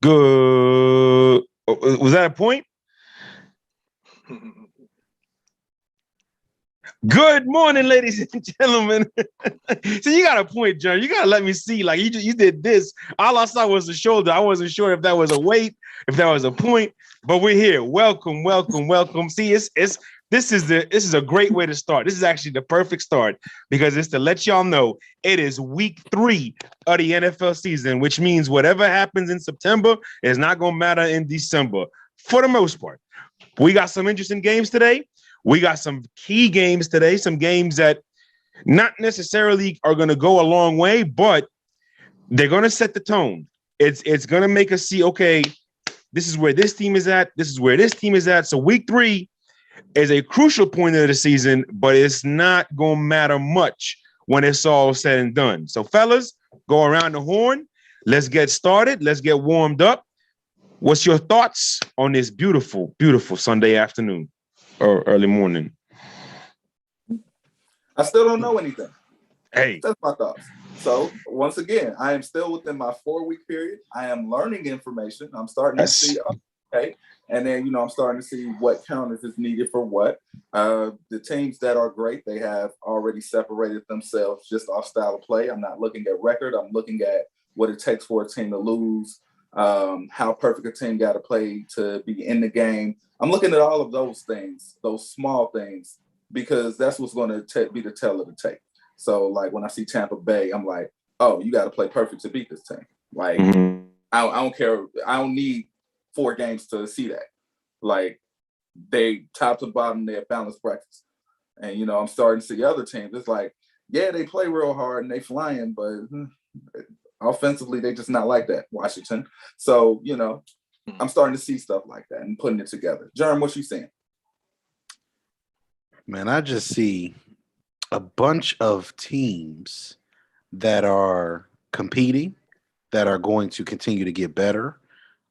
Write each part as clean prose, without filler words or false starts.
Good. Was that a point? Good morning, ladies and gentlemen. So you got a point, John. You gotta let me see. Like you did this. All I saw was the shoulder. I wasn't sure if that was a weight, if that was a point. But we're here. Welcome, welcome, welcome. See, this is a great way to start. This is actually the perfect start because it's to let y'all know it is week 3 of the NFL season, which means whatever happens in September is not gonna matter in December for the most part. We got some interesting games today. We got some key games today, some games that not necessarily are going to go a long way, but they're going to set the tone. It's going to make us see, okay, this is where this team is at. This is where this team is at. So week 3 is a crucial point of the season, but it's not going to matter much when it's all said and done. So fellas, go around the horn. Let's get started. Let's get warmed up. What's your thoughts on this beautiful, beautiful Sunday afternoon? Or early morning? I still don't know anything. Hey. That's my thoughts. So once again, I am still within my 4-week period. I am learning information. I'm starting to see, okay. And then, I'm starting to see what counters is needed for what. The teams that are great, they have already separated themselves just off style of play. I'm not looking at record. I'm looking at what it takes for a team to lose, how perfect a team got to play to be in the game. I'm looking at all of those things, those small things, because that's what's going to be the tell of the tape. So, like, when I see Tampa Bay, I'm like, oh, you got to play perfect to beat this team. Like, I don't care. I don't need 4 games to see that. Like, they top to bottom, they're balanced breakfast. And, I'm starting to see other teams. It's like, yeah, they play real hard and they flying, but offensively, they just not like that, Washington. So, I'm starting to see stuff like that and putting it together. Jerm, what you seeing? Man, I just see a bunch of teams that are competing, that are going to continue to get better.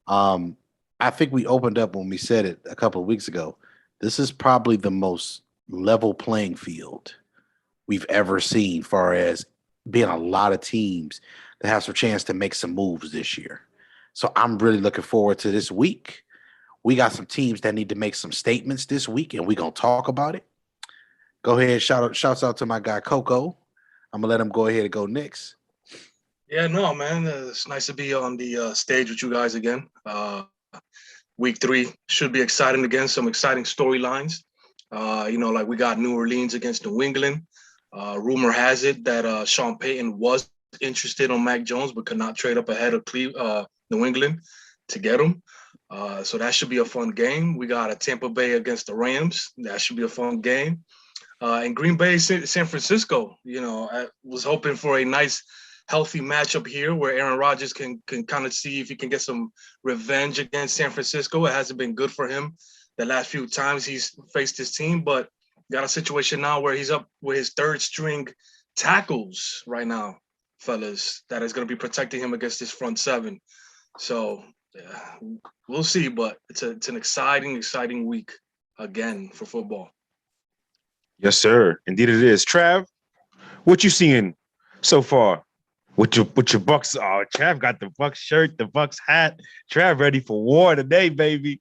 I think we opened up when we said it a couple of weeks ago. This is probably the most level playing field we've ever seen, far as being a lot of teams that have some chance to make some moves this year. So I'm really looking forward to this week. We got some teams that need to make some statements this week, and we're going to talk about it. Go ahead. Shouts out to my guy, Coco. I'm going to let him go ahead and go next. Yeah, no, man. It's nice to be on the stage with you guys again. Week 3 should be exciting again. Some exciting storylines. Like we got New Orleans against New England. Rumor has it that Sean Payton was interested on Mac Jones, but could not trade up ahead of New England to get him. So that should be a fun game. We got a Tampa Bay against the Rams. That should be a fun game. And Green Bay, San Francisco. I was hoping for a nice, healthy matchup here where Aaron Rodgers can kind of see if he can get some revenge against San Francisco. It hasn't been good for him the last few times he's faced his team, but got a situation now where he's up with his 3rd string tackles right now, fellas, that is going to be protecting him against his front 7. So yeah, we'll see, but it's an exciting week again for football. Yes, sir. Indeed it is. Trav, what you seeing so far with your Bucks? Oh, Trav got the Bucks shirt, the Bucks hat. Trav ready for war today, baby.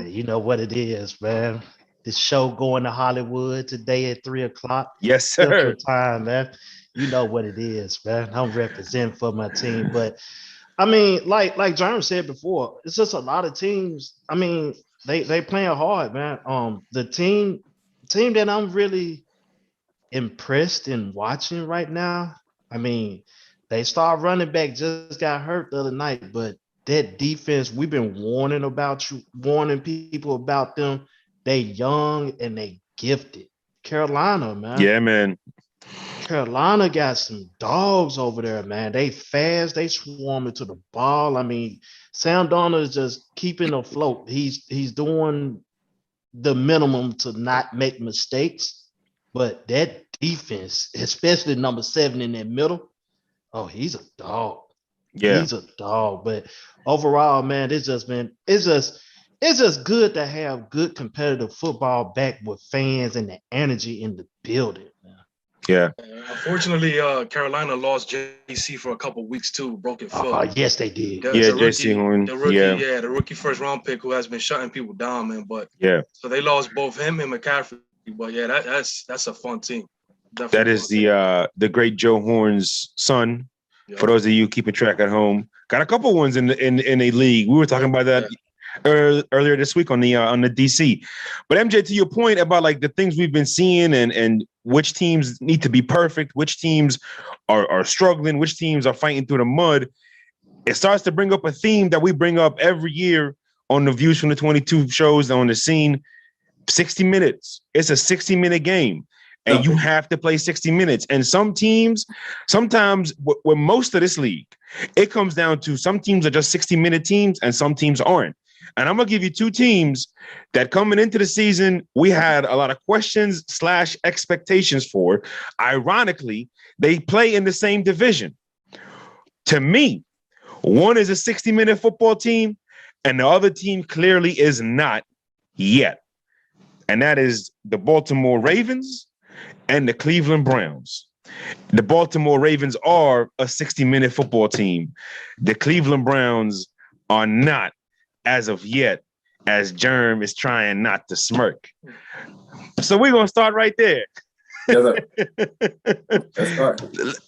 You know what it is, man. This show going to Hollywood today at 3:00. Yes, sir. Central Time, man. You know what it is, man. I'm representing for my team, but I mean, like Jerm said before, it's just a lot of teams. I mean, they playing hard, man. The team that I'm really impressed in watching right now. I mean, they star running back just got hurt the other night, but that defense, we've been warning people about them. They young and they gifted. Carolina, man. Yeah, man. Carolina got some dogs over there, man. They fast, they swarming to the ball. I mean, Sam Darnold is just keeping afloat. He's doing the minimum to not make mistakes, but that defense, especially number 7 in that middle, oh, he's a dog. Yeah, he's a dog. But overall, man, it's just good to have good competitive football back with fans and the energy in the building, man. Yeah. Unfortunately, Carolina lost JC for a couple weeks too, broken foot. Oh, yes, they did. Yeah, JC Horn. The rookie first round pick who has been shutting people down, man. But so they lost both him and McCaffrey. But yeah, that's a fun team. Definitely that is the great Joe Horn's son. Yeah. For those of you keeping track at home, got a couple ones in a league. We were talking about that earlier this week on the DC. But MJ, to your point about like the things we've been seeing and which teams need to be perfect, which teams are struggling, which teams are fighting through the mud. It starts to bring up a theme that we bring up every year on the Views from the 22 shows on the scene. 60 minutes. It's a 60-minute game. And you have to play 60 minutes. And some teams, sometimes with most of this league, it comes down to some teams are just 60-minute teams and some teams aren't. And I'm going to give you two teams that coming into the season, we had a lot of questions / expectations for. Ironically, they play in the same division. To me, one is a 60-minute football team and the other team clearly is not yet. And that is the Baltimore Ravens and the Cleveland Browns. The Baltimore Ravens are a 60-minute football team. The Cleveland Browns are not as of yet, as Germ is trying not to smirk. So we're going to start right there. Yes, that's right.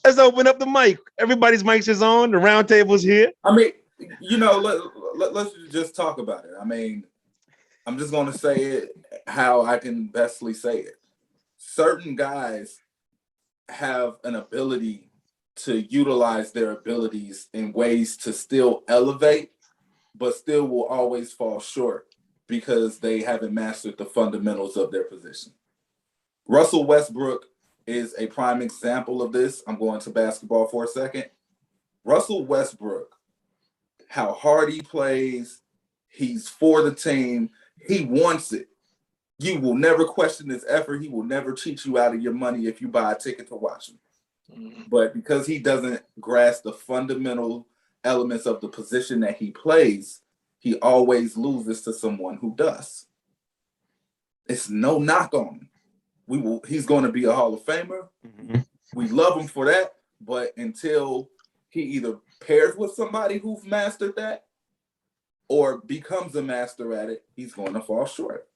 Let's open up the mic. Everybody's mics is on. The round table's here. I mean, let's just talk about it. I mean, I'm just going to say it how I can bestly say it. Certain guys have an ability to utilize their abilities in ways to still elevate, but still will always fall short because they haven't mastered the fundamentals of their position. Russell Westbrook is a prime example of this. I'm going to basketball for a second. Russell Westbrook, how hard he plays, he's for the team, he wants it. You will never question his effort. He will never cheat you out of your money if you buy a ticket to watch him. Mm-hmm. But because he doesn't grasp the fundamental elements of the position that he plays, he always loses to someone who does. It's no knock on him. He's going to be a Hall of Famer. Mm-hmm. We love him for that. But until he either pairs with somebody who's mastered that or becomes a master at it, he's going to fall short.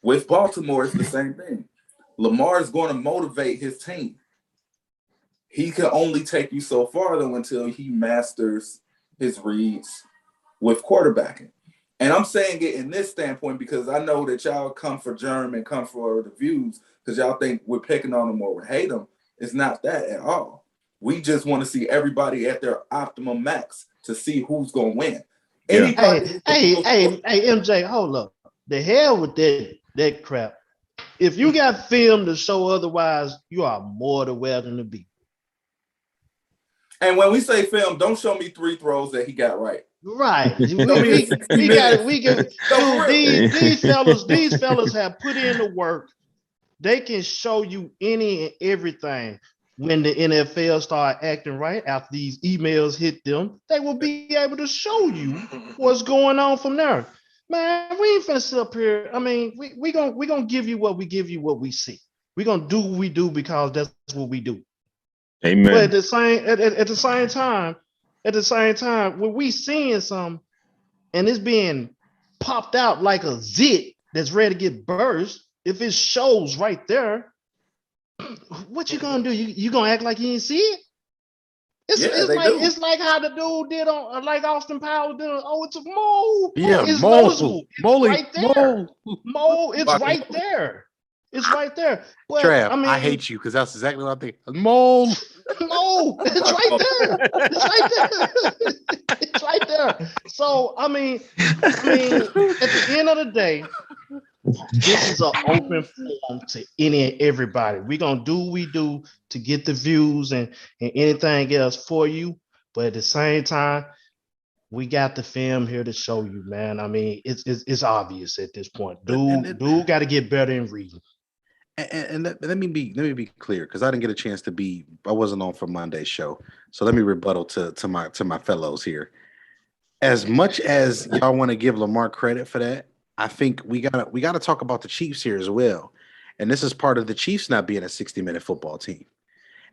With Baltimore, it's the same thing. Lamar is going to motivate his team. He can only take you so far, though, until he masters his reads with quarterbacking. And I'm saying it in this standpoint because I know that y'all come for Germ and come for the Views because y'all think we're picking on him or we hate him. It's not that at all. We just want to see everybody at their optimum max to see who's going to win. Yeah. Hey, MJ, hold up. The hell with that crap. If you got film to show otherwise, you are more than welcome to be. And when we say film, don't show me 3 throws that he got right. Right. These fellas have put in the work. They can show you any and everything. When the NFL start acting right, after these emails hit them, they will be able to show you what's going on from there. Man, we ain't finna sit up here. I mean, we gonna give you what we see. We're gonna do what we do because that's what we do. Amen. But at the same time, when we seeing something and it's being popped out like a zit that's ready to get burst, if it shows right there, what you gonna do? You gonna act like you didn't see it? It's like how the dude did on like Austin Powers did. It's a mole. Yeah, it's mole. Noticeable. It's right there. Mole. It's right there. It's right there. But Trav, I hate you because that's exactly what I think. Mole. No, it's right there. It's right there. It's right there. So I mean, at the end of the day, this is an open forum to any and everybody. We're gonna do what we do to get the views and anything else for you. But at the same time, we got the film here to show you, man. I mean, it's obvious at this point. Dude got to get better in reading. And let me be clear because I didn't get a chance to be. I wasn't on for Monday's show, so let me rebuttal to my fellows here. As much as y'all want to give Lamar credit for that, I think we gotta talk about the Chiefs here as well. And this is part of the Chiefs not being a 60-minute football team.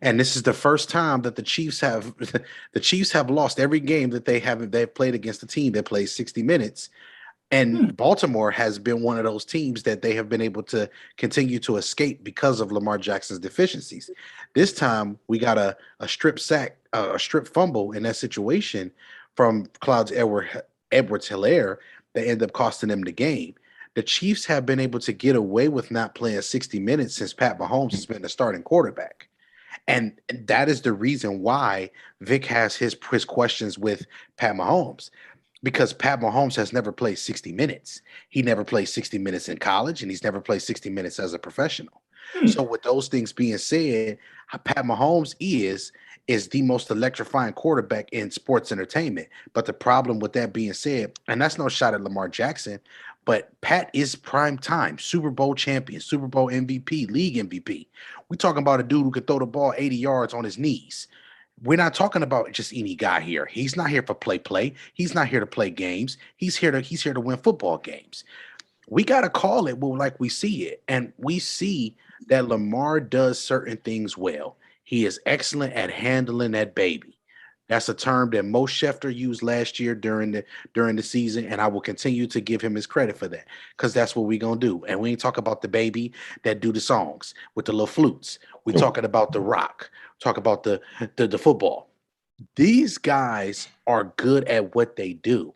And this is the first time that the Chiefs have lost every game that they've played against a team that plays 60 minutes. And Baltimore has been one of those teams that they have been able to continue to escape because of Lamar Jackson's deficiencies. This time we got a strip sack, a strip fumble in that situation from Clyde Edwards-Helaire that ended up costing them the game. The Chiefs have been able to get away with not playing 60 minutes since Pat Mahomes has been the starting quarterback. And that is the reason why Vic has his questions with Pat Mahomes. Because Pat Mahomes has never played 60 minutes. He never played 60 minutes in college, and he's never played 60 minutes as a professional. So with those things being said, Pat Mahomes is the most electrifying quarterback in sports entertainment. But the problem with that being said, and that's no shot at Lamar Jackson, but Pat is prime time, Super Bowl champion, Super Bowl MVP, league MVP. We're talking about a dude who could throw the ball 80 yards on his knees. We're not talking about just any guy here. He's not here for play. He's not here to play games. He's here to win football games. We got to call it like we see it. And we see that Lamar does certain things well. He is excellent at handling that baby. That's a term that Mo Schefter used last year during the season, and I will continue to give him his credit for that because that's what we're going to do. And we ain't talking about the baby that do the songs with the little flutes. We're talking about the rock. Talk about the football. These guys are good at what they do.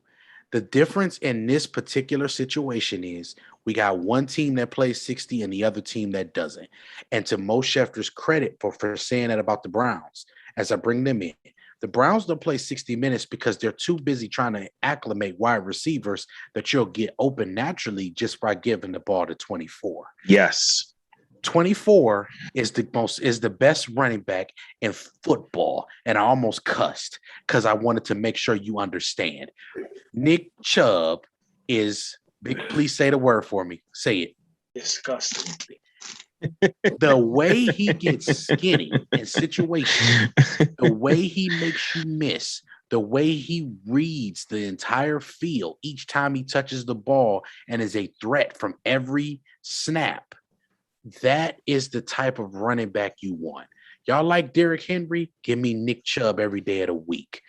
The difference in this particular situation is we got one team that plays 60 and the other team that doesn't. And to Mo Schefter's credit for saying that about the Browns, as I bring them in, the Browns don't play 60 minutes because they're too busy trying to acclimate wide receivers that you'll get open naturally just by giving the ball to 24. Yes. 24 is the best running back in football. And I almost cussed because I wanted to make sure you understand. Nick Chubb is big. Please say the word for me. Say it. Disgusting. The way he gets skinny in situations, the way he makes you miss, the way he reads the entire field each time he touches the ball and is a threat from every snap. That is the type of running back you want. Y'all like Derrick Henry? Give me Nick Chubb every day of the week.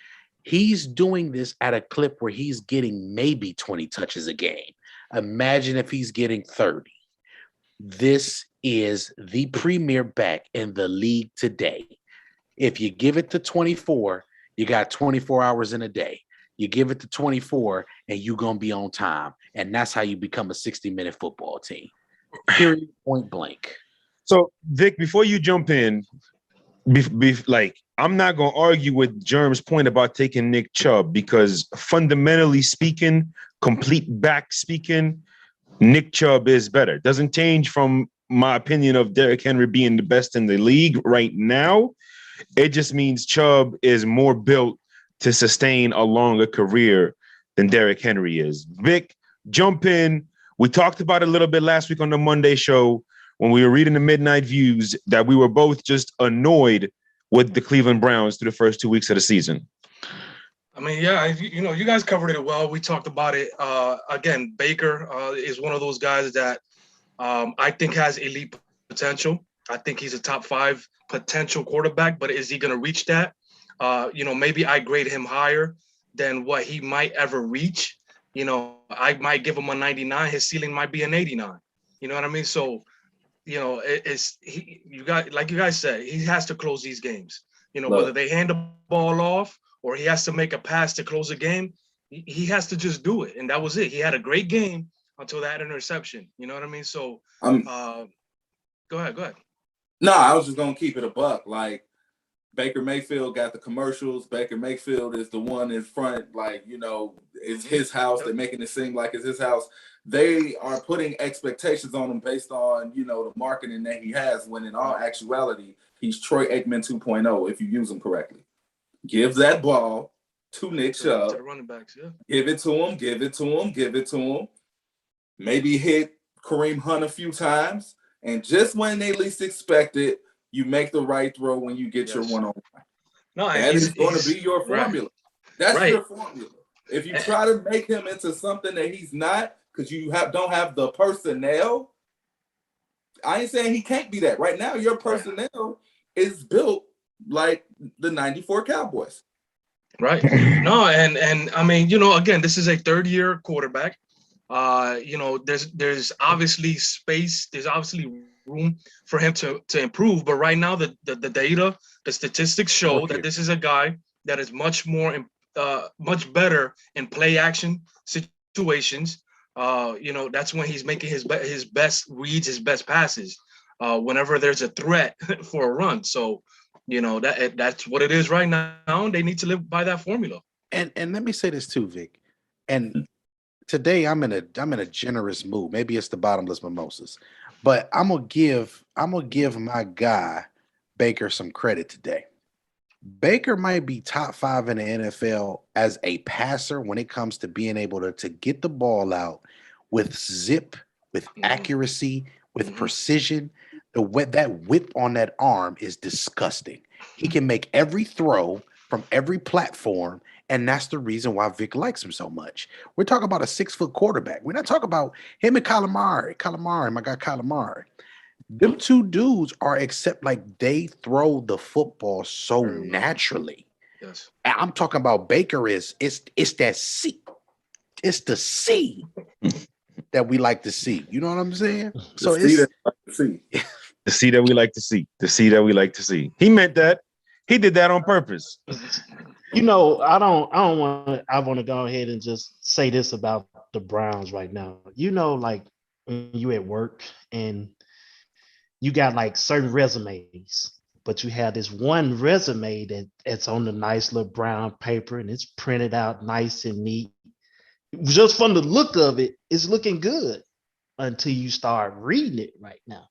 He's doing this at a clip where he's getting maybe 20 touches a game. Imagine if he's getting 30. This is the premier back in the league today. If you give it to 24, you got 24 hours in a day. You give it to 24 and you're going to be on time. And that's how you become a 60-minute football team. Period, point blank. So, Vic, before you jump in, I'm not going to argue with Germ's point about taking Nick Chubb because fundamentally speaking, complete back speaking, Nick Chubb is better. Doesn't change from my opinion of Derrick Henry being the best in the league right now. It just means Chubb is more built to sustain a longer career than Derrick Henry is. Vic, jump in. We talked about it a little bit last week on the Monday show when we were reading the Midnight Views that we were both just annoyed with the Cleveland Browns through the first 2 weeks of the season. I mean, yeah, you guys covered it well. We talked about it. Again, Baker is one of those guys that I think has elite potential. I think he's a top 5 potential quarterback, but is he going to reach that? Maybe I grade him higher than what he might ever reach. I might give him a 99. His ceiling might be an 89. You know what I mean? So, like you guys said, he has to close these games. Whether they hand the ball off or he has to make a pass to close a game, he has to just do it. And that was it. He had a great game until that interception. You know what I mean? So, go ahead. No, I was just going to keep it a buck. Like, Baker Mayfield got the commercials. Baker Mayfield is the one in front, it's his house. They're making it seem like it's his house. They are putting expectations on him based on, the marketing that he has, when in all actuality, he's Troy Aikman 2.0 if you use him correctly. Give that ball to Nick Chubb. To the running backs, yeah. Give it to him. Maybe hit Kareem Hunt a few times. And just when they least expect it, you make the right throw when you get your one-on-one. No, that is going to be your formula. Right. That's your formula. If you try to make him into something that he's not, because you don't have the personnel, I ain't saying he can't be that. Right now, your personnel is built like the 94 Cowboys. Right. No, and I mean, you know, again, this is a third-year quarterback. You know, there's obviously space, there's obviously room for him to improve. But right now, the data, the statistics show that this is a guy that is much much better in play action situations. You know, that's when he's making his best reads, his best passes. Whenever there's a threat for a run. So, you know, that's what it is right now. They need to live by that formula. And let me say this too, Vic. And today I'm in a generous mood. Maybe it's the bottomless mimosas, but I'm gonna give my guy Baker some credit today. Baker might be top 5 in the NFL as a passer when it comes to being able to get the ball out with zip, with accuracy, with precision. That whip on that arm is disgusting. He can make every throw from every platform, and that's the reason why Vic likes him so much. We're talking about a 6-foot quarterback. We're not talking about him and Calamari, my guy Calamari. Them two dudes are except like they throw the football so naturally. Yes. And I'm talking about Baker it's that C. It's the C that we like to see. You know what I'm saying? So it's the C that we like to see. The C that we like to see. He meant that. He did that on purpose. You know, I want to go ahead and just say this about the Browns right now. You know, like when you at work and you got like certain resumes, but you have this one resume that's on the nice little brown paper and it's printed out nice and neat. Just from the look of it, it's looking good until you start reading it right now.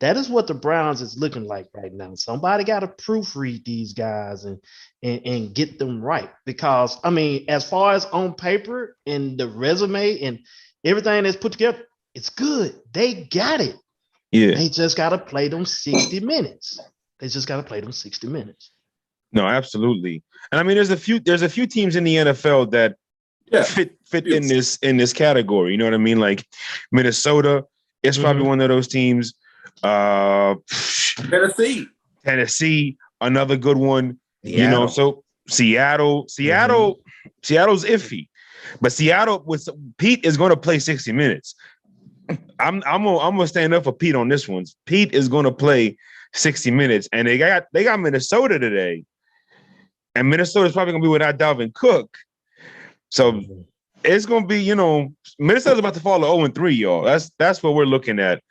That is what the Browns is looking like right now. Somebody got to proofread these guys and get them right. Because, I mean, as far as on paper and the resume and everything that's put together, it's good. They got it. Yeah. They just got to play them 60 minutes. No, absolutely. And I mean, there's a few teams in the NFL that fit in this category. You know what I mean? Like Minnesota is probably one of those teams. Tennessee, another good one. Seattle. You know, so Seattle's iffy, but Seattle with Pete is going to play 60 minutes. I'm gonna stand up for Pete on this one. Pete is going to play 60 minutes, and they got Minnesota today, and Minnesota's probably going to be without Dalvin Cook. So it's going to be, you know, Minnesota's about to fall to 0-3, y'all. That's what we're looking at.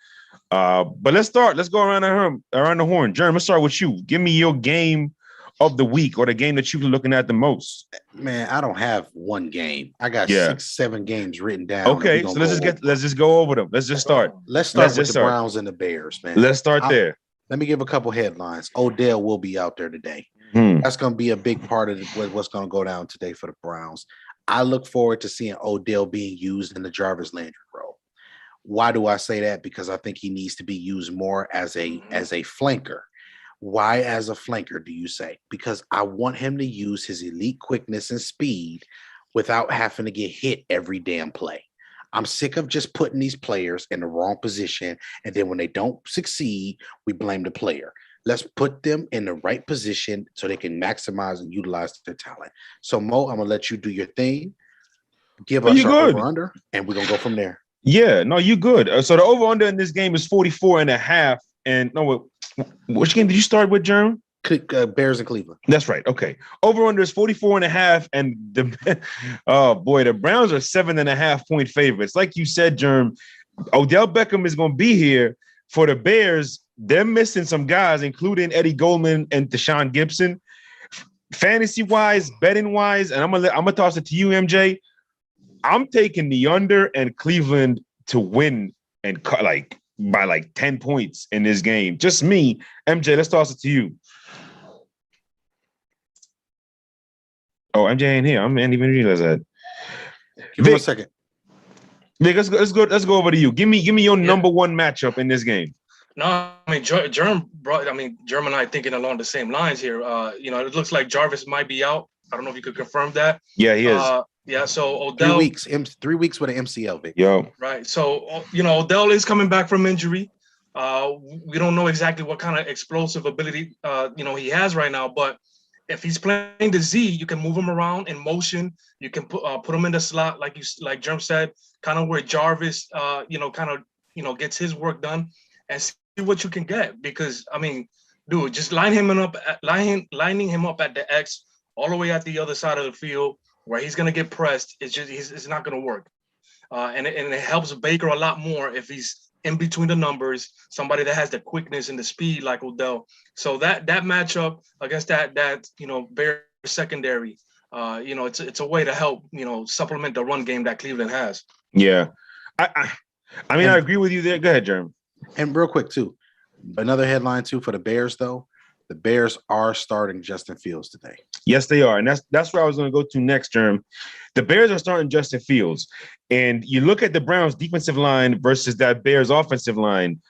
But let's go around the horn. Jeremy, let's start with you. Give me your game of the week or the game that you've been looking at the most. Man, I don't have one game. I got 6-7 games written down. Okay, so let's just go over them. Let's just start. Let's start with the Browns and the Bears, man. Let's start there. Let me give a couple headlines. Odell will be out there today. That's going to be a big part of what's going to go down today for the Browns. I look forward to seeing Odell being used in the Jarvis Landry role. Why do I say that? Because I think he needs to be used more as a flanker. Why as a flanker, do you say? Because I want him to use his elite quickness and speed without having to get hit every damn play. I'm sick of just putting these players in the wrong position, and then when they don't succeed, we blame the player. Let's put them in the right position so they can maximize and utilize their talent. So, Mo, I'm going to let you do your thing. Give us our over-under, and we're going to go from there. Yeah, no, you good. So the over-under in this game is 44.5. And no, which game did you start with, Jerm? Bears and Cleveland. That's right. Okay. Over-under is 44.5. And the Browns are 7.5 point favorites. Like you said, Jerm, Odell Beckham is going to be here. For the Bears, they're missing some guys, including Eddie Goldman and Deshaun Gibson. Fantasy-wise, betting-wise, and I'm gonna toss it to you, MJ. I'm taking the under and Cleveland to win and by 10 points in this game. Just me. MJ, let's toss it to you. Oh, MJ ain't here. I didn't even realize that. Give me 1 second. Vic, let's go over to you. Give me your number one matchup in this game. No, I mean, Jerm and I thinking along the same lines here. You know, it looks like Jarvis might be out. I don't know if you could confirm that. Yeah, he is. Yeah, so Odell. 3 weeks with an MCL, Vic. Yo. Right. So, you know, Odell is coming back from injury. We don't know exactly what kind of explosive ability he has right now, but if he's playing the Z, you can move him around in motion. You can put him in the slot, like Germ said, kind of where Jarvis, gets his work done, and see what you can get. Because I mean, dude, just lining him up at the X, all the way at the other side of the field, where he's gonna get pressed. It's not gonna work. And it helps Baker a lot more if he's in between the numbers, somebody that has the quickness and the speed like Odell. So that matchup against that Bears secondary, it's a way to help supplement the run game that Cleveland has. Yeah, I mean, I agree with you there. Go ahead, Jerm. And real quick too, another headline too for the Bears though. The Bears are starting Justin Fields today. Yes, they are. And that's where I was going to go to next, Jerm. The Bears are starting Justin Fields. And you look at the Browns defensive line versus that Bears offensive line,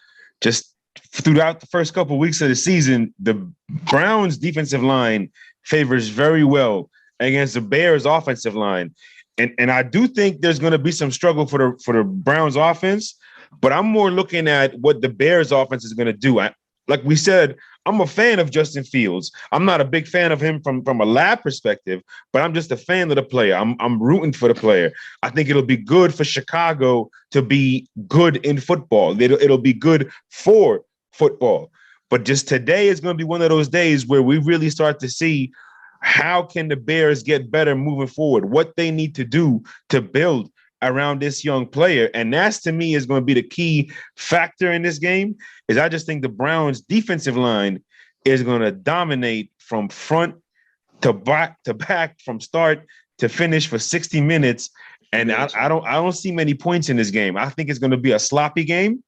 just throughout the first couple of weeks of the season, the Browns defensive line favors very well against the Bears offensive line. And I do think there's going to be some struggle for the Browns offense, but I'm more looking at what the Bears offense is going to do. Like we said, I'm a fan of Justin Fields. I'm not a big fan of him from a lab perspective, but I'm just a fan of the player. I'm rooting for the player. I think it'll be good for Chicago to be good in football. It'll be good for football. But just today is going to be one of those days where we really start to see how can the Bears get better moving forward, what they need to do to build around this young player. And that's, to me, is going to be the key factor in this game. Is I just think the Browns defensive line is going to dominate from front to back, from start to finish for 60 minutes. And I don't see many points in this game. I think it's going to be a sloppy game,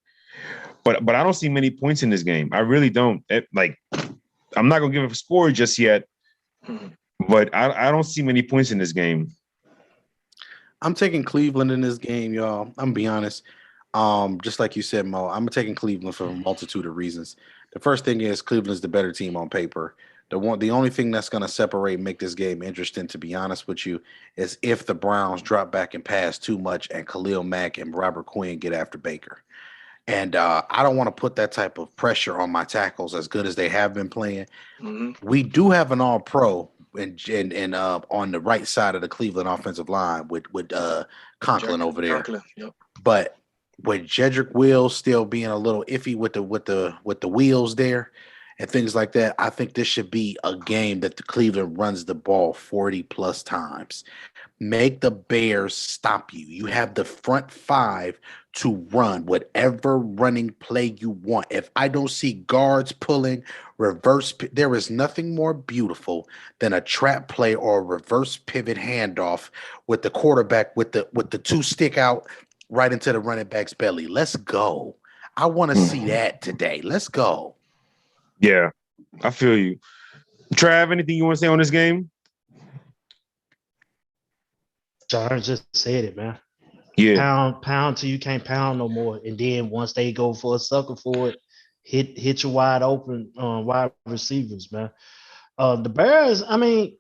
but I don't see many points in this game. I really don't. I'm not going to give a score just yet, but I don't see many points in this game. I'm taking Cleveland in this game, y'all. I'm gonna be honest. Just like you said, Mo, I'm taking Cleveland for a multitude of reasons. The first thing is Cleveland's the better team on paper. The only thing that's gonna separate and make this game interesting, to be honest with you, is if the Browns drop back and pass too much and Khalil Mack and Robert Quinn get after Baker. And I don't want to put that type of pressure on my tackles as good as they have been playing. Mm-hmm. We do have an all-pro and on the right side of the Cleveland offensive line with Conklin over there. Yep. But with Jedrick Wills still being a little iffy with the wheels there and things like that, I think this should be a game that the Cleveland runs the ball 40 plus times. Make the Bears stop you. You have the front five to run whatever running play you want. If I don't see guards pulling reverse, there is nothing more beautiful than a trap play or a reverse pivot handoff with the quarterback with the two stick out right into the running back's belly. Let's go. I want to see that today. Let's go. Yeah, I feel you. Trav, anything you want to say on this game? John just said it, man. Yeah. Pound till you can't pound no more. And then once they go for a sucker for it, hit your wide open wide receivers, man. The Bears, I mean,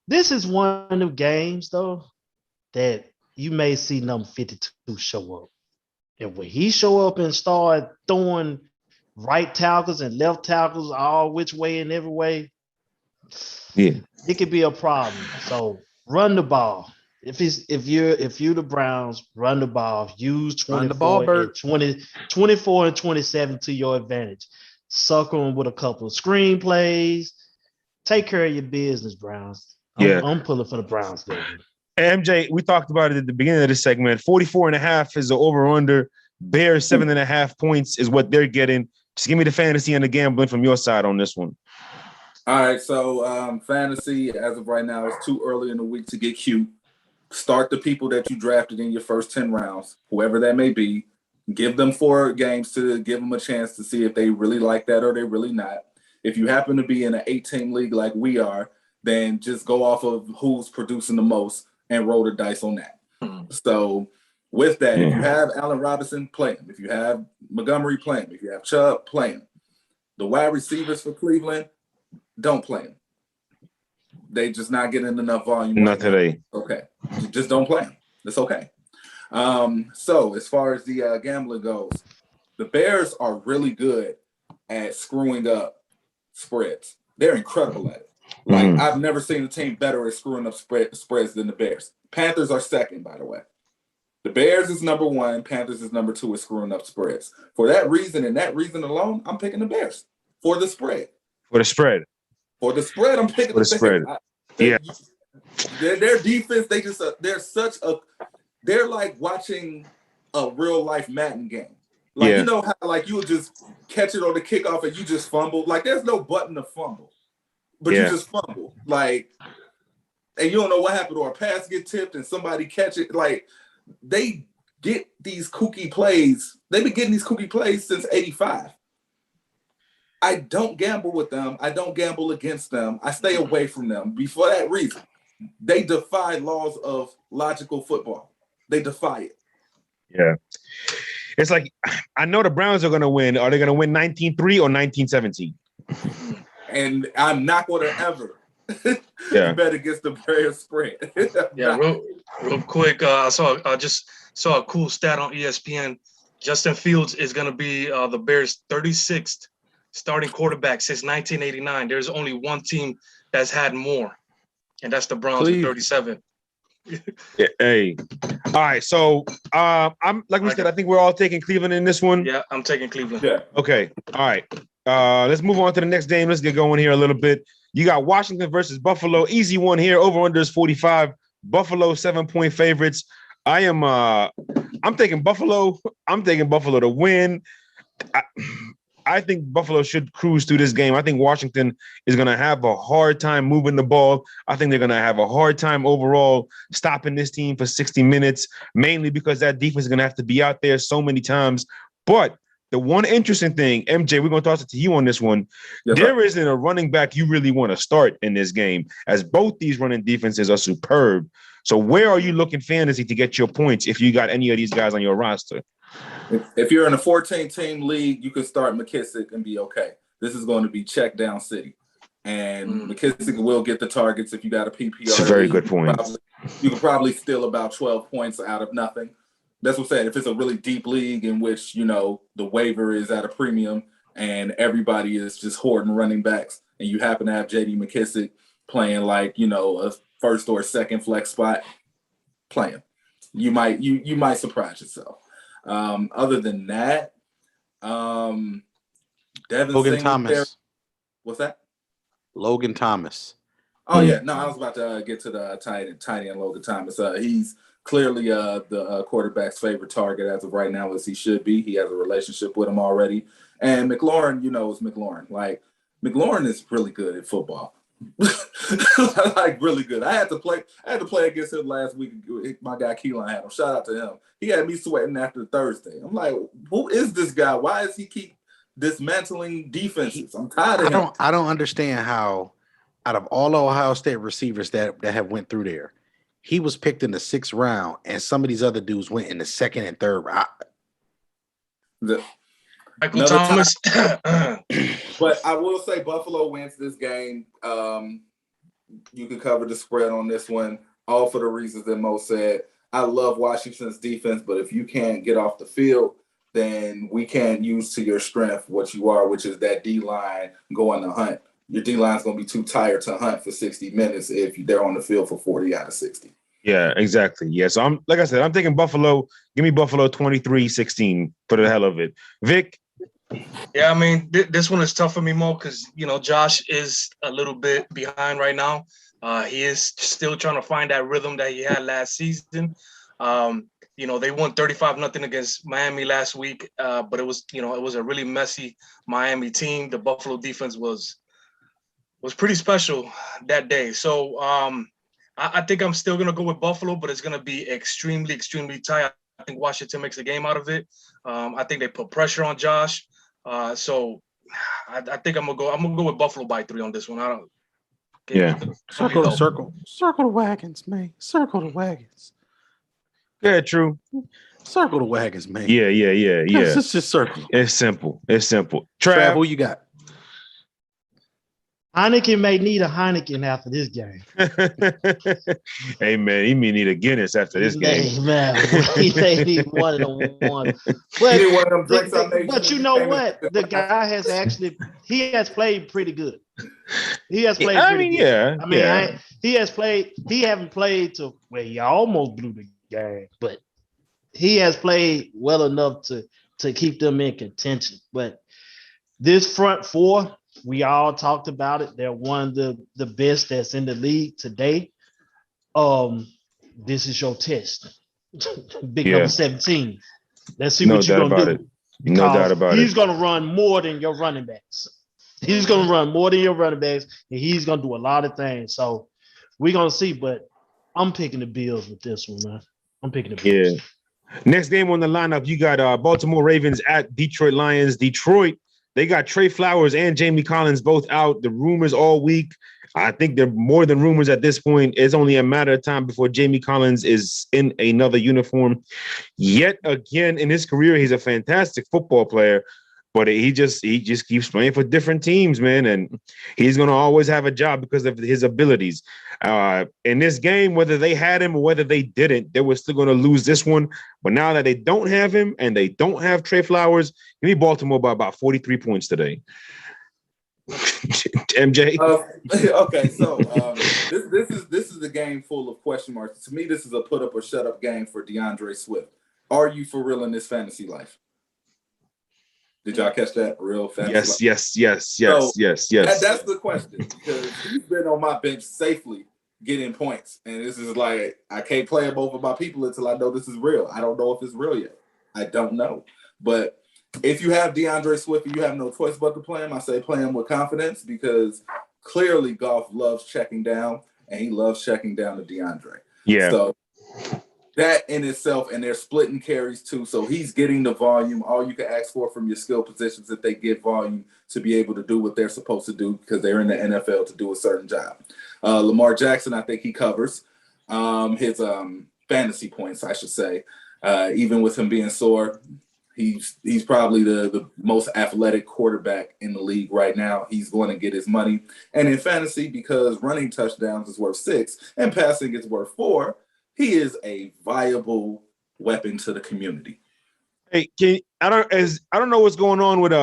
this is one of games though that you may see number 52 show up. And when he show up and start throwing right tackles and left tackles all which way and every way, yeah, it could be a problem. So run the ball. If you're the Browns, run the ball. Use 24 and 27 to your advantage. Sucker them with a couple of screenplays. Take care of your business, Browns. I'm pulling for the Browns there. MJ, we talked about it at the beginning of this segment. 44.5 is the over-under. Bears 7.5 points is what they're getting. Just give me the fantasy and the gambling from your side on this one. All right, so fantasy as of right now is too early in the week to get cute. Start the people that you drafted in your first 10 rounds, whoever that may be. Give them 4 games to give them a chance to see if they really like that or they really not. If you happen to be in an 8-team league like we are, then just go off of who's producing the most and roll the dice on that. So with that, if you have Allen Robinson, play him. If you have Montgomery, play him. If you have Chubb, play him. The wide receivers for Cleveland, don't play him. They just not getting enough volume. Not today. Okay. Just don't play them. It's okay. So as far as the gambling goes, The Bears are really good at screwing up spreads. They're incredible at it. Like, I've never seen a team better at screwing up spreads than the Bears. Panthers are second, by the way. The Bears is number 1. Panthers is number 2 at screwing up spreads. For that reason and that reason alone, I'm picking the Bears for the spread. For the spread. For the spread, I'm picking the spread. Their defense, they're like watching a real life Madden game. Like, you know how like you would just catch it on the kickoff and you just fumble. Like, there's no button to fumble, but you just fumble. Like, and you don't know what happened, or a pass get tipped and somebody catch it. Like, they get these kooky plays. They've been getting these kooky plays since '85. I don't gamble with them. I don't gamble against them. I stay away from them. For that reason, they defy laws of logical football. They defy it. Yeah. It's like, I know the Browns are going to win. Are they going to win 19-3 or 19-17? And I'm not going to ever bet against the Bears spread. Real quick, I just saw a cool stat on ESPN. Justin Fields is going to be the Bears' 36th starting quarterback since 1989. There's only one team that's had more, and that's the Browns with 37. Yeah, hey. All right, so I'm like we said, I think we're all taking Cleveland in this one. Yeah, I'm taking Cleveland. Yeah. Okay. All right. Let's move on to the next game. Let's get going here a little bit. You got Washington versus Buffalo. Easy one here. Over under is 45. Buffalo 7-point favorites. I'm taking Buffalo. I'm taking Buffalo to win. I think Buffalo should cruise through this game. I think Washington is going to have a hard time moving the ball. I think they're going to have a hard time overall stopping this team for 60 minutes, mainly because that defense is going to have to be out there so many times. But the one interesting thing, MJ, we're going to toss it to you on this one. Yes, there isn't a running back you really want to start in this game, as both these running defenses are superb. So where are you looking fantasy to get your points if you got any of these guys on your roster? If you're in a 14-team league, you can start McKissick and be okay. This is going to be check down city. And McKissick will get the targets if you got a PPR. That's a very good point. You can probably steal about 12 points out of nothing. That's what I'm saying. If it's a really deep league in which, you know, the waiver is at a premium and everybody is just hoarding running backs, and you happen to have J.D. McKissick playing like, you know, a first or second flex spot, playing, you might surprise yourself. Other than that, Devin Logan Thomas. What's that? Logan Thomas. Oh yeah, no, I was about to get to the tight end Logan Thomas. He's clearly the quarterback's favorite target as of right now, as he should be. He has a relationship with him already. And McLaurin, you know, is McLaurin. Like, McLaurin is really good at football. Like, really good. I had to play against him last week. My guy Keelan had him. Shout out to him. He had me sweating after Thursday. I'm like, who is this guy? Why does he keep dismantling defenses? I'm tired of him. I don't understand how, out of all Ohio State receivers that have went through there, he was picked in the 6th round, and some of these other dudes went in the 2nd and 3rd round. Michael Thomas. But I will say Buffalo wins this game. You can cover the spread on this one, all for the reasons that Mo said. I love Washington's defense, but if you can't get off the field, then we can't use to your strength what you are, which is that D-line going to hunt. Your D-line's going to be too tired to hunt for 60 minutes if they're on the field for 40 out of 60. Yeah, exactly. Yeah, so I'm taking Buffalo. Give me Buffalo 23-16 for the hell of it. Vic? Yeah, I mean, this one is tough for me, Mo, because, you know, Josh is a little bit behind right now. He is still trying to find that rhythm that he had last season. You know, they won 35-0 against Miami last week, but it was a really messy Miami team. The Buffalo defense was pretty special that day. So I think I'm still going to go with Buffalo, but it's going to be extremely, extremely tight. I think Washington makes a game out of it. I think they put pressure on Josh. So I think I'm gonna go with Buffalo by 3 on this one. Circle the wagons, man. Circle the wagons. Yeah, true. Circle the wagons, man. Yeah. It's just circle. It's simple. Trav, who you got? Heineken may need a Heineken after this game. Hey man, he may need a Guinness after this game. Hey, man, he may need one of the ones. You But need one of them drinks I made. but you know what? The guy has actually he has played pretty good. He has played pretty good. Yeah. I mean, he has played. He haven't played to where he almost blew the game, but he has played well enough to keep them in contention. But this front four, we all talked about it. They're one of the best that's in the league today. This is your test. Big number 17. Let's see what you're gonna do. No doubt about it. He's gonna run more than your running backs. He's gonna run more than your running backs, and he's gonna do a lot of things. So we're gonna see. But I'm picking the Bills with this one, man. I'm picking the Bills. Yeah. Next game on the lineup, you got Baltimore Ravens at Detroit Lions. Detroit, they got Trey Flowers and Jamie Collins both out. The rumors all week. I think they're more than rumors at this point. It's only a matter of time before Jamie Collins is in another uniform. Yet again in his career, he's a fantastic football player, but he just keeps playing for different teams, man, and he's going to always have a job because of his abilities. In this game, whether they had him or whether they didn't, they were still going to lose this one. But now that they don't have him and they don't have Trey Flowers, give me Baltimore by about 43 points today. MJ. Okay, so this is a game full of question marks. To me, this is a put up or shut up game for Deandre Swift. Are you for real in this fantasy life? Did y'all catch that? Real fantasy life? Yes. That's the question, because he's been on my bench safely getting points, and this is like I can't play him over my people until I know this is real. I don't know if it's real yet. I don't know, but if you have DeAndre Swift and you have no choice but to play him, I say play him with confidence, because clearly Goff loves checking down, and he loves checking down to DeAndre. Yeah. So that in itself, and they're splitting carries too. So he's getting the volume. All you can ask for from your skill positions, that they get volume to be able to do what they're supposed to do, because they're in the NFL to do a certain job. Lamar Jackson, I think he covers his fantasy points, I should say. Even with him being sore, he's probably the most athletic quarterback in the league right now. He's going to get his money. And in fantasy, because running touchdowns is worth 6 and passing is worth 4, he is a viable weapon to the community. Hey, I don't know what's going on with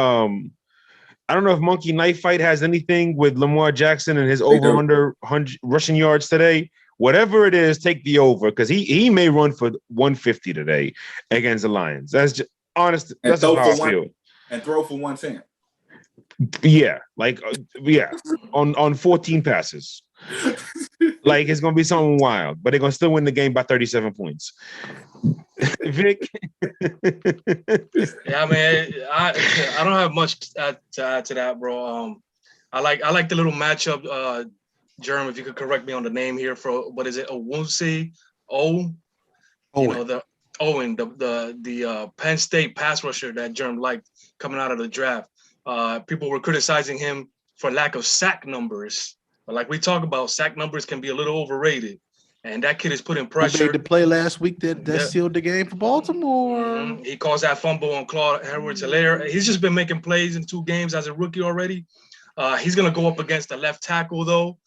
I don't know if Monkey Knife Fight has anything with Lamar Jackson and his over under 100 rushing yards today. Whatever it is, take the over, because he may run for 150 today against the Lions. That's just honest. That's how I feel. And throw for 110. Yeah, on 14 passes. Like, it's gonna be something wild, but they're gonna still win the game by 37 points. Vic. Yeah, man, I don't have much to add to that, bro. I like the little matchup. Jerm, if you could correct me on the name here, for what is it? Owunsi Owen. You know, the Owen, the Penn State pass rusher that Jerm liked coming out of the draft. People were criticizing him for lack of sack numbers. But like we talk about, sack numbers can be a little overrated. And that kid is putting pressure. He made the play last week that sealed the game for Baltimore. Mm-hmm. He caused that fumble on Claude Edwards-Helaire. He's just been making plays in 2 games as a rookie already. He's going to go up against the left tackle, though.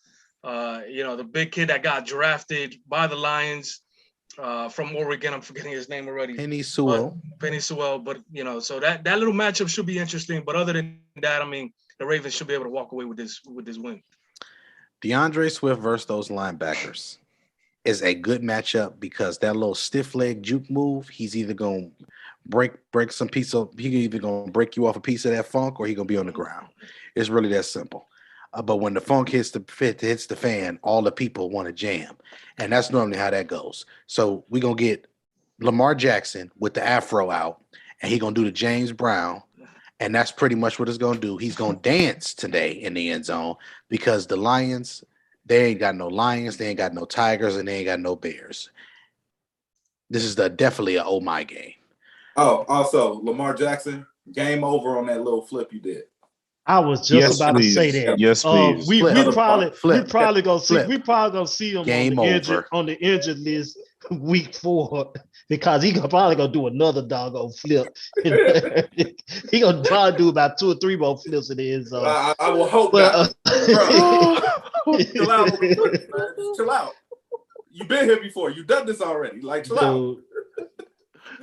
The big kid that got drafted by the Lions from Oregon. I'm forgetting his name already. Penny Sewell. But, so that little matchup should be interesting. But other than that, I mean, the Ravens should be able to walk away with this win. DeAndre Swift versus those linebackers is a good matchup, because that little stiff leg juke move, he's either going to break some piece of, he either going to break you off a piece of that funk, or he going to be on the ground. It's really that simple. But when the funk hits the fan, all the people want to jam. And that's normally how that goes. So we're going to get Lamar Jackson with the afro out, and he's going to do the James Brown. And that's pretty much what it's going to do. He's going to dance today in the end zone, because the Lions, they ain't got no lions, they ain't got no tigers, and they ain't got no bears. This is definitely an oh my game. Oh, also, Lamar Jackson, game over on that little flip you did. I was just about to say that. Yes, please. We probably gonna see Game him on the injured list week 4 because he probably gonna do another doggone flip. He gonna probably do about 2 or 3 more flips in the end zone. I will hope But not. Chill out on the flips, man. Just chill out. You've been here before. You've done this already. Like, chill out.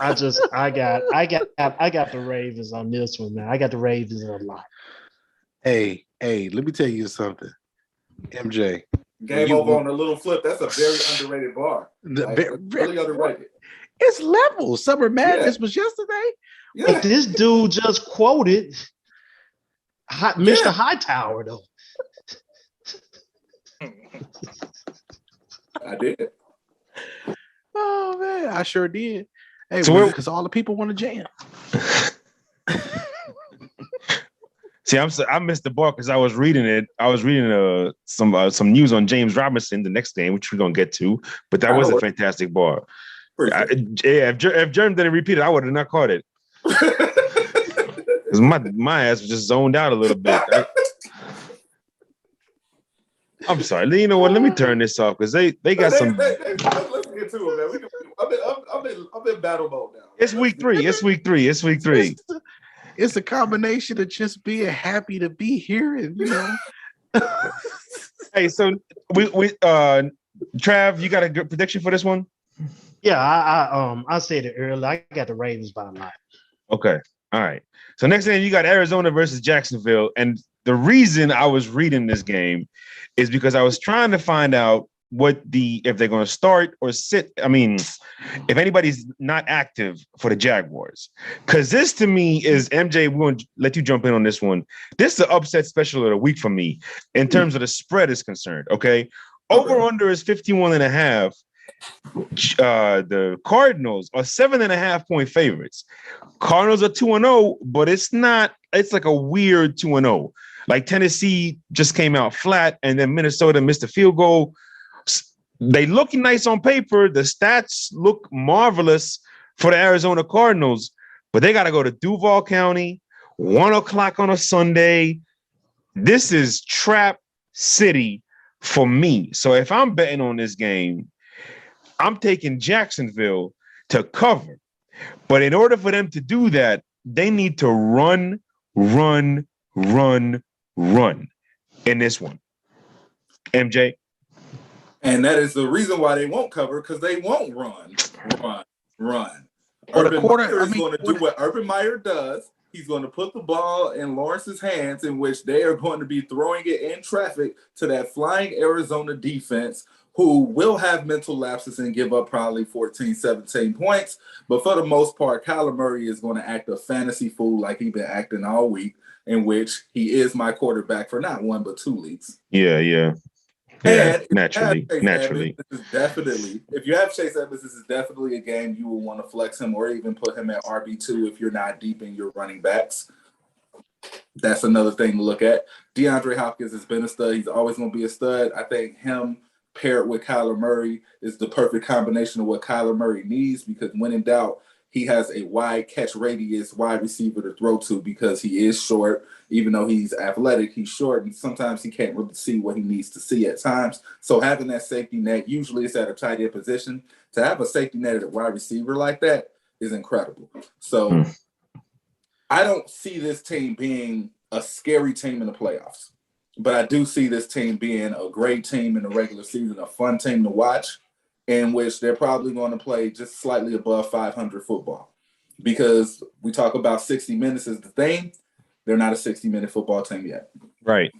I got the Ravens on this one, man. I got the Ravens a lot. Hey, let me tell you something. MJ. Game over on a little flip. That's a very underrated bar. Really underrated. It's levels. Summer Madness was yesterday. Yeah. But this dude just quoted Mr. Hightower, though. I did. Oh, man. I sure did. Hey, so because all the people want to jam. See, I missed the bar because I was reading it. I was reading some news on James Robinson the next game, which we're gonna get to. But that was a fantastic bar. If Jerm didn't repeat it, I would have not caught it. Because my ass was just zoned out a little bit. I'm sorry. You know what? Let me turn this off because they got some. Let's get to it, man. I'm in battle mode now. It's week 3. It's week 3. It's a combination of just being happy to be here, and Hey, so we Trav, you got a good prediction for this one? Yeah, I said it earlier. I got the Ravens by a lot. Okay, all right. So next game you got Arizona versus Jacksonville, and the reason I was reading this game is because I was trying to find out if they're going to start or sit. I mean, if anybody's not active for the Jaguars, because this to me is MJ. We're going to let you jump in on this one. This is the upset special of the week for me in terms of the spread is concerned. Okay, over under is 51.5. The Cardinals are 7.5 point favorites. Cardinals are 2-0, but it's not. It's like a weird 2-0. Like Tennessee just came out flat, and then Minnesota missed a field goal. They look nice on paper. The stats look marvelous for the Arizona Cardinals, but they got to go to Duval County, 1:00 on a Sunday. This is trap city for me. So if I'm betting on this game, I'm taking Jacksonville to cover. But in order for them to do that, they need to run in this one. MJ? And that is the reason why they won't cover, because they won't run. Well, Urban Meyer is going to do what Urban Meyer does. He's going to put the ball in Lawrence's hands, in which they are going to be throwing it in traffic to that flying Arizona defense, who will have mental lapses and give up probably 14, 17 points. But for the most part, Kyler Murray is going to act a fantasy fool like he's been acting all week, in which he is my quarterback for not 1 but 2 leagues. Yeah. And naturally. This is definitely, if you have Chase Edmonds, this is definitely a game you will want to flex him or even put him at RB2 if you're not deep in your running backs. That's another thing to look at. Deandre Hopkins has been a stud. He's always going to be a stud. I think him paired with Kyler Murray is the perfect combination of what Kyler Murray needs, because when in doubt, he has a wide catch radius wide receiver to throw to, because he is short. Even though he's athletic, he's short, and sometimes he can't really see what he needs to see at times. So having that safety net, usually it's at a tight end position. To have a safety net at a wide receiver like that is incredible. So I don't see this team being a scary team in the playoffs, but I do see this team being a great team in the regular season, a fun team to watch, in which they're probably going to play just slightly above 500 football, because we talk about 60 minutes as the thing. They're not a 60-minute football team yet. Right.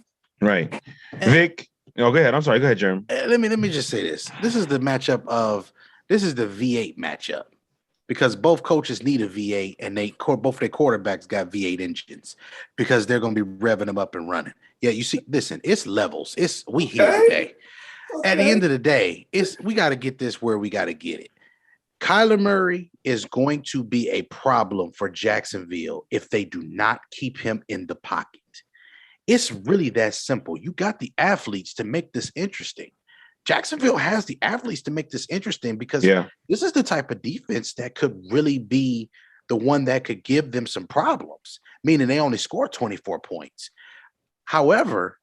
Vic, go ahead. I'm sorry. Go ahead, Jerm. Let me just say this. This is the V8 matchup, because both coaches need a V8, and both their quarterbacks got V8 engines, because they're going to be revving them up and running. Yeah, you see, listen, it's levels. We here today. At the end of the day, we got to get this where we got to get it. Kyler Murray is going to be a problem for Jacksonville if they do not keep him in the pocket. It's really that simple. You got the athletes to make this interesting. Jacksonville has the athletes to make this interesting, because this is the type of defense that could really be the one that could give them some problems, meaning they only score 24 points. However,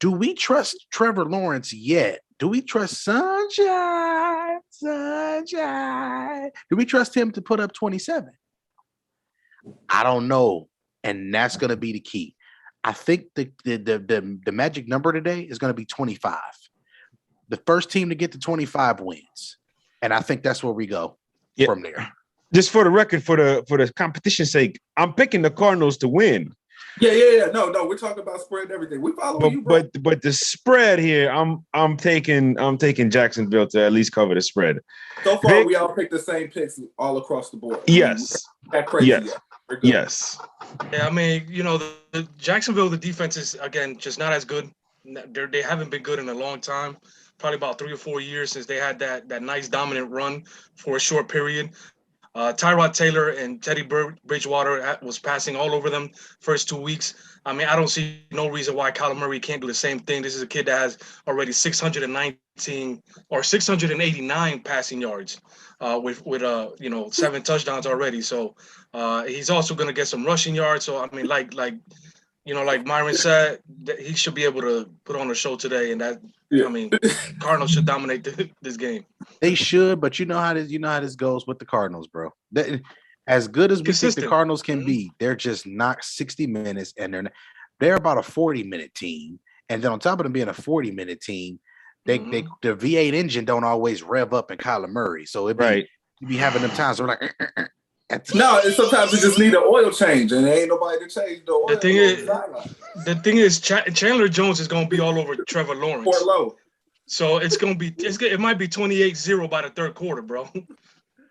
do we trust Trevor Lawrence yet Do we trust Sunshine? Sunshine. Do we trust him to put up 27? I don't know. And that's going to be the key. I think the magic number today is going to be 25. The first team to get to 25 wins. And I think that's where we go from there. Just for the record, for the competition's sake, I'm picking the Cardinals to win. Yeah. No, we're talking about spread and everything. We follow you, bro. But the spread here, I'm taking Jacksonville to at least cover the spread. So far, we all picked the same picks all across the board. Yes. That crazy. Yes. Yeah, I mean, the Jacksonville, the defense is again just not as good. They haven't been good in a long time. Probably about 3 or 4 years since they had that nice dominant run for a short period. Tyrod Taylor and Teddy Bridgewater was passing all over them first 2 weeks. I mean, I don't see no reason why Kyler Murray can't do the same thing. This is a kid that has already 619 or 689 passing yards with 7 touchdowns already. So he's also going to get some rushing yards. So I mean, like Myron said, he should be able to put on a show today, and I mean, Cardinals should dominate this game. They should, but you know how this goes with the Cardinals, bro. As good as we think the Cardinals can be, they're just not 60 minutes, and they're about a 40-minute team. And then on top of them being a 40-minute team, the V8 engine don't always rev up in Kyler Murray. So you be having them times where like no, and sometimes you just need an oil change, and there ain't nobody to change the oil. The thing is, Chandler Jones is going to be all over Trevor Lawrence. Fort Low. So it might be 28-0 by the third quarter, bro. You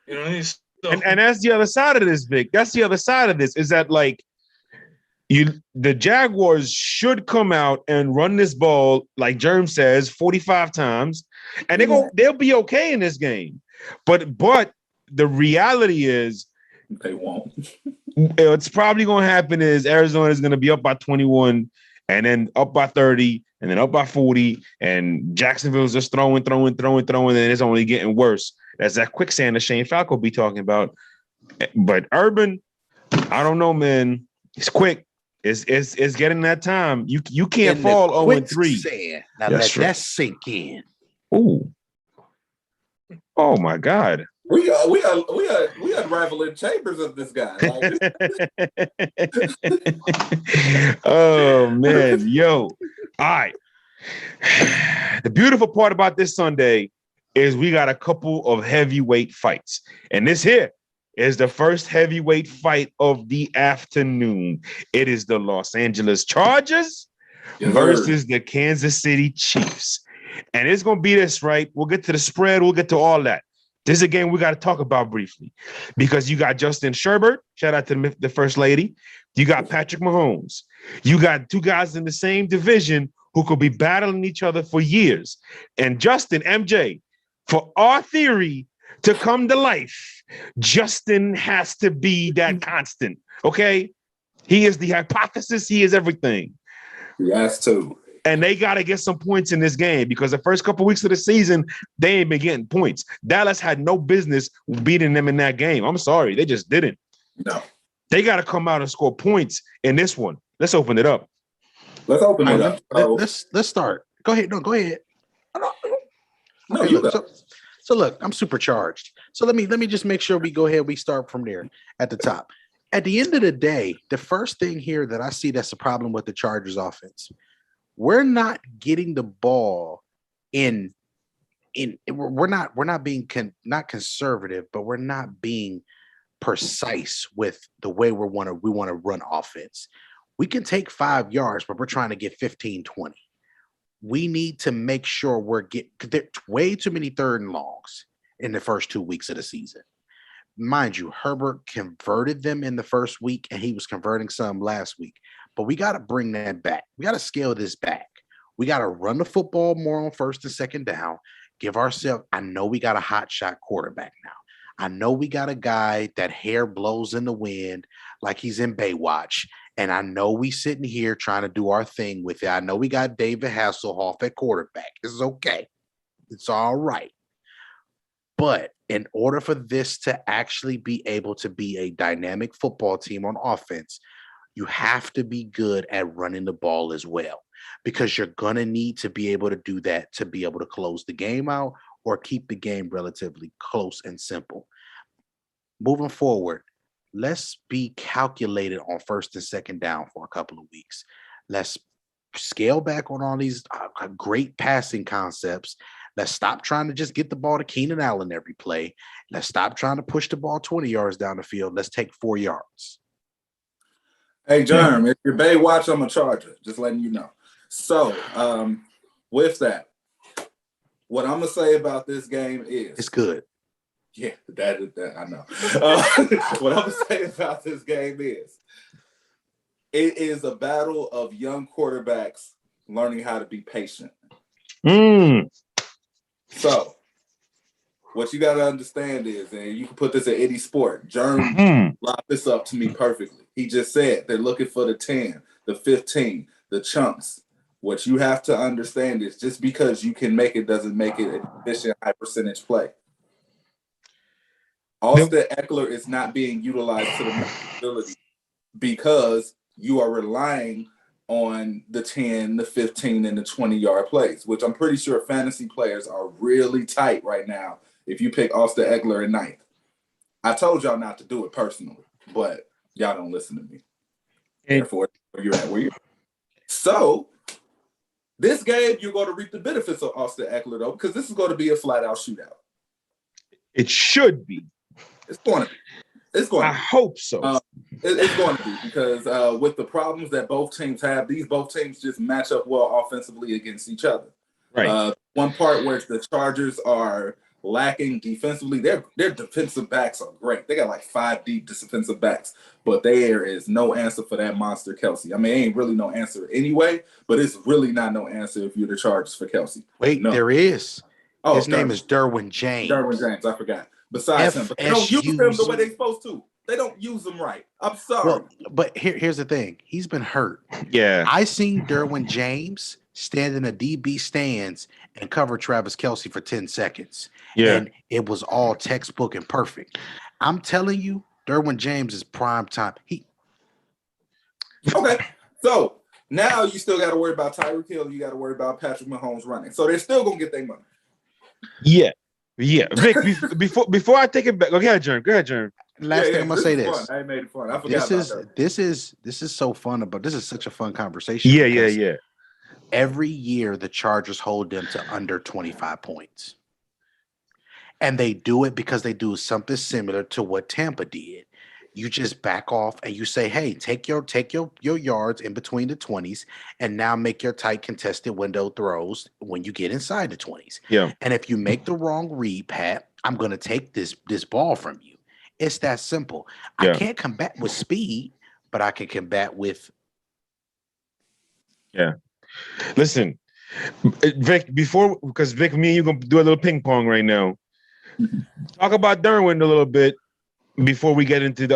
know what I mean? So, and that's the other side of this, Vic. That's the other side of this is that like the Jaguars should come out and run this ball, like Germ says, 45 times, and they'll be okay in this game. But the reality is they won't. What's probably going to happen is Arizona is going to be up by 21 and then up by 30 and then up by 40, and Jacksonville's just throwing, and it's only getting worse. That's that quicksand that Shane Falco be talking about. But Urban, I don't know, man. It's quick. It's getting that time. You can't fall 0-3. Now let that sink in. Ooh. Oh my God. We unraveling chambers of this guy. Oh man, yo. All right. The beautiful part about this Sunday is we got a couple of heavyweight fights. And this here is the first heavyweight fight of the afternoon. It is the Los Angeles Chargers versus the Kansas City Chiefs. And it's going to be this, right? We'll get to the spread. We'll get to all that. This is a game we got to talk about briefly because you got Justin Sherbert. Shout out to the First Lady. You got Patrick Mahomes. You got two guys in the same division who could be battling each other for years. And Justin, MJ, for our theory to come to life, Justin has to be that constant, okay? He is the hypothesis. He is everything. He has to. And they got to get some points in this game because the first couple of weeks of the season, they ain't been getting points. Dallas had no business beating them in that game. I'm sorry. They just didn't. No. They got to come out and score points in this one. Let's open it up. Let's open it up. Let's start. Go ahead. No, go ahead. No, Okay, you look, go. so look, I'm supercharged. So let me just make sure we go ahead. We start from there at the top. At the end of the day, the first thing here that I see that's a problem with the Chargers offense, we're not getting the ball in we're not being not conservative, but we're not being precise with the way we want to run offense. We can take 5 yards, but we're trying to get 15, 20. We need to make sure there's way too many third and longs in the first 2 weeks of the season. Mind you, Herbert converted them in the first week, and he was converting some last week. But we got to bring that back. We got to scale this back. We got to run the football more on first and second down. Give ourselves, I know we got a hot shot quarterback now. I know we got a guy that hair blows in the wind like he's in Baywatch. And I know we sitting here trying to do our thing with it. I know we got David Hasselhoff at quarterback. This is okay. It's all right. But in order for this to actually be able to be a dynamic football team on offense, you have to be good at running the ball as well. because you're going to need to be able to do that to be able to close the game out or keep the game relatively close and simple. Moving forward, let's be calculated on first and second down for a couple of weeks. Let's scale back on all these great passing concepts. Let's stop trying to just get the ball to Keenan Allen every play. Let's stop trying to push the ball 20 yards down the field. Let's take 4 yards. Hey, Jerm, if you're Baywatch, I'm a Charger. Just letting you know. So, with that, what I'm going to say about this game is... It's good. Yeah, that I know. What I'm going to say about this game is it is a battle of young quarterbacks learning how to be patient. So, what you got to understand is, and you can put this in any sport, Jerm locked this up to me perfectly. He just said they're looking for the 10, the 15, the chunks. What you have to understand is just because you can make it doesn't make it an efficient, high percentage play. Austin Eckler is not being utilized to the maximum ability because you are relying on the 10, the 15, and the 20-yard plays, which I'm pretty sure fantasy players are really tight right now if you pick Austin Eckler at 9th. I told y'all not to do it personally, but y'all don't listen to me. Therefore, you're at where you're at. So, this game, you're going to reap the benefits of Austin Eckler, though, because this is going to be a flat-out shootout. It should be. It's going to be. It's going to I be. hope so. It's going to be because with the problems that both teams have, both teams just match up well offensively against each other. Right. One part where the Chargers are lacking defensively, their defensive backs are great. They got like 5 deep defensive backs, but there is no answer for that monster Kelsey. I mean, it ain't really no answer anyway, but it's really not no answer if you're the Chargers for Kelsey. Wait, no. There is. His name is Derwin James. Derwin James, I forgot. Besides him, but they don't use him the way they're supposed to. They don't use him right. I'm sorry. Well, but here's the thing. He's been hurt. Yeah. I seen Derwin James stand in a DB stands and cover Travis Kelce for 10 seconds. Yeah. And it was all textbook and perfect. I'm telling you, Derwin James is prime time. Okay. So now you still got to worry about Tyreek Hill. You got to worry about Patrick Mahomes running. So they're still going to get their money. Yeah. Yeah. Vic, before I take it back, go ahead, Jerm. Last thing I'm gonna say this. Fun. I made it fun. I forgot this is so fun this is such a fun conversation. Yeah. Every year the Chargers hold them to under 25 points. And they do it because they do something similar to what Tampa did. You just back off and you say, hey, take your yards in between the 20s and now make your tight contested window throws when you get inside the 20s. Yeah. And if you make the wrong read, Pat, I'm going to take this ball from you. It's that simple. Yeah. I can't combat with speed, but I can combat with. Yeah. Listen, Vic, because Vic, me and you going to do a little ping pong right now. Talk about Derwin a little bit before we get into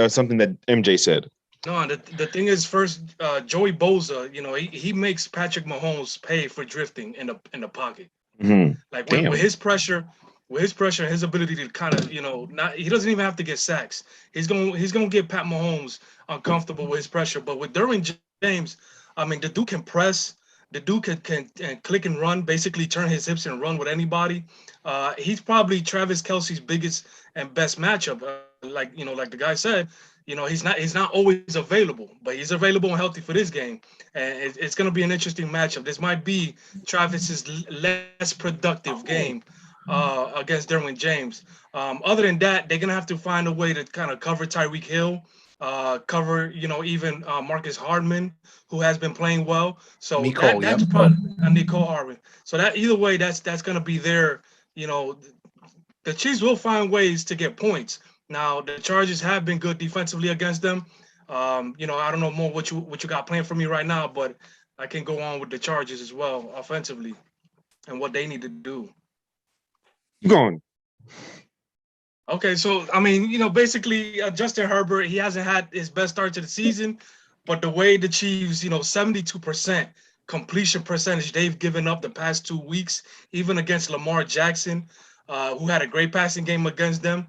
something that MJ said. No, the thing is, first, Joey Bosa, he makes Patrick Mahomes pay for drifting in the pocket. Mm-hmm. Like with his pressure, his ability to kind of, he doesn't even have to get sacks. He's gonna get Pat Mahomes uncomfortable with his pressure. But with Derwin James, I mean, the dude can press. The dude can click and run, basically turn his hips and run with anybody. He's probably Travis Kelce's biggest and best matchup. Like the guy said, he's not always available, but he's available and healthy for this game. And it's going to be an interesting matchup. This might be Travis's less productive game against Derwin James. Other than that, they're going to have to find a way to kind of cover Tyreek Hill, cover, even Marcus Hardman, who has been playing well. So that's probably Nicole Hardman. So that either way, that's going to be their, the Chiefs will find ways to get points. Now the Chargers have been good defensively against them. I don't know more what you got planned for me right now, but I can go on with the Chargers as well offensively and what they need to do. Keep going. Okay, so I mean, basically Justin Herbert, he hasn't had his best start to the season, but the way the Chiefs, 72% completion percentage they've given up the past 2 weeks, even against Lamar Jackson, who had a great passing game against them.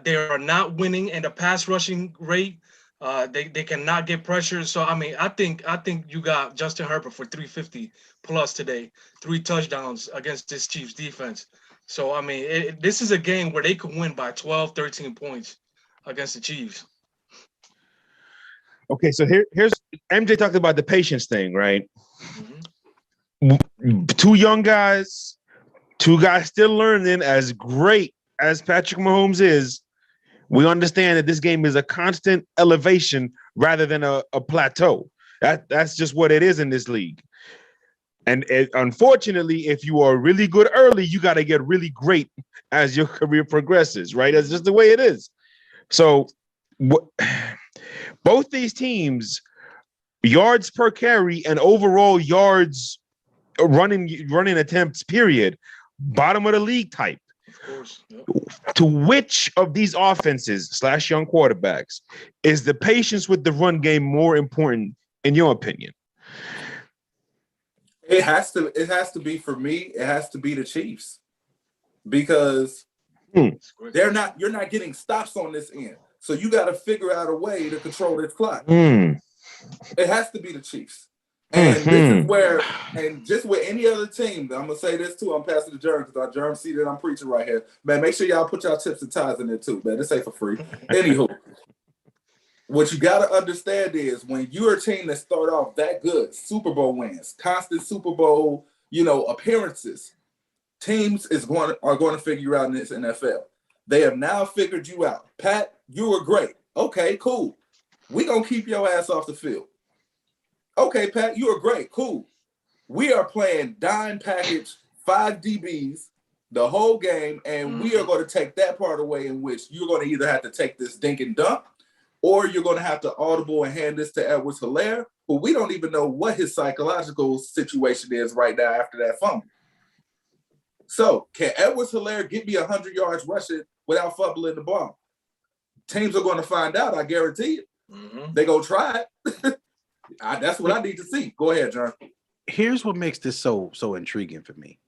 They are not winning in the pass rushing rate. They cannot get pressure. So I mean, I think you got Justin Herbert for 350 plus today, 3 touchdowns against this Chiefs defense. So I mean, this is a game where they could win by 12, 13 points against the Chiefs. Okay, so here's MJ talked about the patience thing, right? Mm-hmm. 2 young guys, 2 guys still learning. As great as Patrick Mahomes is, we understand that this game is a constant elevation rather than a plateau. That's just what it is in this league. And unfortunately, if you are really good early, you got to get really great as your career progresses, right? That's just the way it is. So both these teams, yards per carry and overall yards running attempts, period, bottom of the league type. Of course. Yep. To which of these offenses / young quarterbacks is the patience with the run game more important, in your opinion? It has to be, for me, it has to be the Chiefs, because you're not getting stops on this end. So you got to figure out a way to control this clock. It has to be the Chiefs. And this is where, and just with any other team, I'm going to say this too, I'm passing the germ, because our germ see that I'm preaching right here. Man, make sure y'all put y'all tips and ties in there too, man. This ain't for free. Anywho, what you got to understand is, when you're a team that start off that good, Super Bowl wins, constant Super Bowl, appearances, teams are going to figure you out in this NFL. They have now figured you out. Pat, you were great. Okay, cool. We're going to keep your ass off the field. Okay, Pat, you are great. Cool. We are playing dime package, 5 DBs the whole game, and we are going to take that part away, in which you're going to either have to take this dink and dunk, or you're going to have to audible and hand this to Edwards-Helaire, who we don't even know what his psychological situation is right now after that fumble. So, can Edwards-Helaire get me 100 yards rushing without fumbling the ball? Teams are going to find out, I guarantee it. They're going to try it. That's what I need to see. Go ahead, John. Here's what makes this so intriguing for me.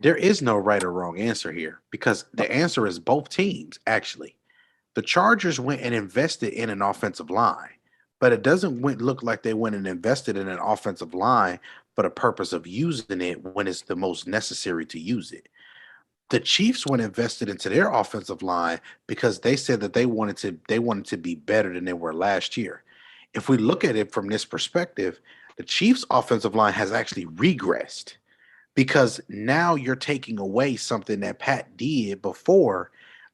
There is no right or wrong answer here, because the answer is both teams, actually. The Chargers went and invested in an offensive line, but it doesn't look like they went and invested in an offensive line for the purpose of using it when it's the most necessary to use it. The Chiefs went invested into their offensive line because they said that they wanted to be better than they were last year. If we look at it from this perspective, the Chiefs' offensive line has actually regressed, because now you're taking away something that Pat did before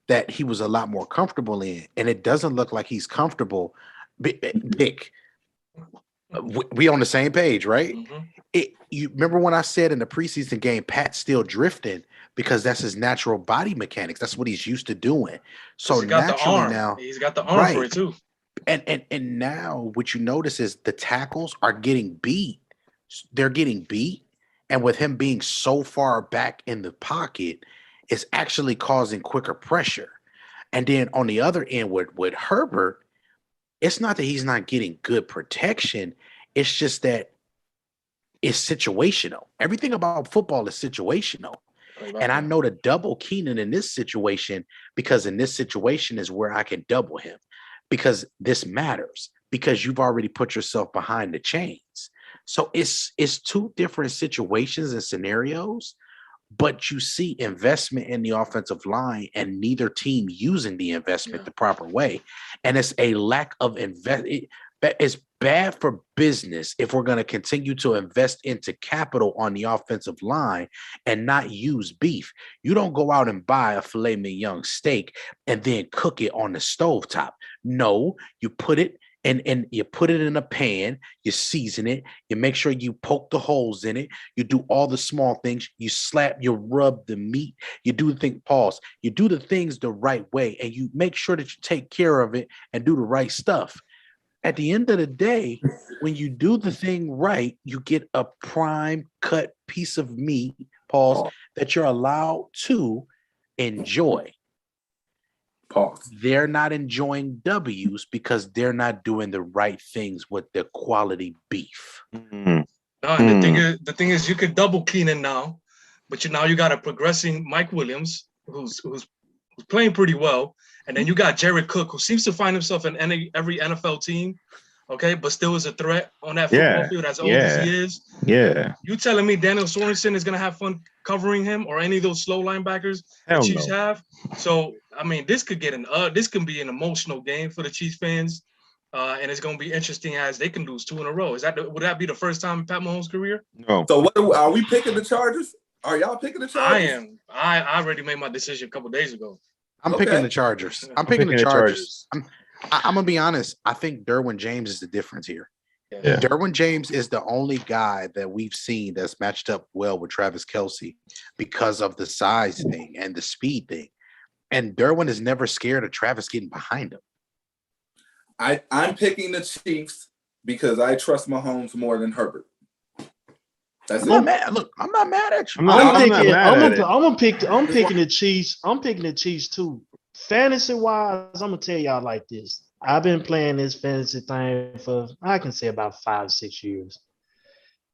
that he was a lot more comfortable in, and it doesn't look like he's comfortable. Nick, we on the same page, right? You remember when I said in the preseason game, Pat's still drifting because that's his natural body mechanics. That's what he's used to doing. So naturally now he's got the arm for it too. And now what you notice is the tackles are getting beat. They're getting beat, and with him being so far back in the pocket, it's actually causing quicker pressure. And then on the other end with Herbert, it's not that he's not getting good protection. It's just that it's situational. Everything about football is situational. And I know to double Keenan in this situation, because in this situation is where I can double him, because this matters, because you've already put yourself behind the chains. So it's 2 different situations and scenarios, but you see investment in the offensive line and neither team using the investment the proper way. And it's a lack of investment. It's bad for business if we're going to continue to invest into capital on the offensive line and not use beef. You don't go out and buy a filet mignon steak and then cook it on the stovetop. No, you put it and you put it in a pan, you season it, you make sure you poke the holes in it, you do all the small things, you rub the meat, you do the things the right way, and you make sure that you take care of it and do the right stuff. At the end of the day, when you do the thing right, you get a prime cut piece of meat, that you're allowed to enjoy. They're not enjoying W's because they're not doing the right things with their quality beef. No, and the thing is, you could double Keenan now, but now you got a progressing Mike Williams who's who's playing pretty well, and then you got Jared Cook, who seems to find himself in every NFL team, okay, but still is a threat on that football field as old as he is. Yeah. You telling me Daniel Sorensen is going to have fun covering him or any of those slow linebackers the Chiefs have? So, I mean, this could be an emotional game for the Chiefs fans. And it's going to be interesting as they can lose 2 in a row. Would that be the first time in Pat Mahomes' career? No. So what are we picking the Chargers? Are y'all picking the Chargers? I am. I already made my decision a couple days ago. I'm picking the Chargers. I'm picking the Chargers. I'm gonna be honest. I think Derwin James is the difference here. Yeah. Derwin James is the only guy that we've seen that's matched up well with Travis Kelce because of the size thing and the speed thing. And Derwin is never scared of Travis getting behind him. I'm picking the Chiefs because I trust Mahomes more than Herbert. That's I'm not mad. Look, I'm not mad at you. I'm picking the Chiefs. I'm picking the Chiefs too. Fantasy wise, I'm gonna tell y'all like this. I've been playing this fantasy thing for I can say about 5-6 years.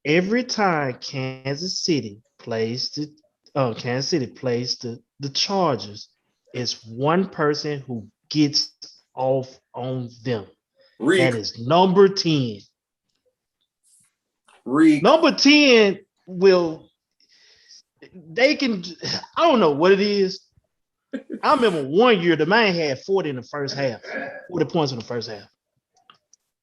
Every time Kansas City plays the Chargers, it's one person who gets off on them. That is number 10. Number 10 I don't know what it is. I remember one year the man had 40 in the first half, 40 points in the first half.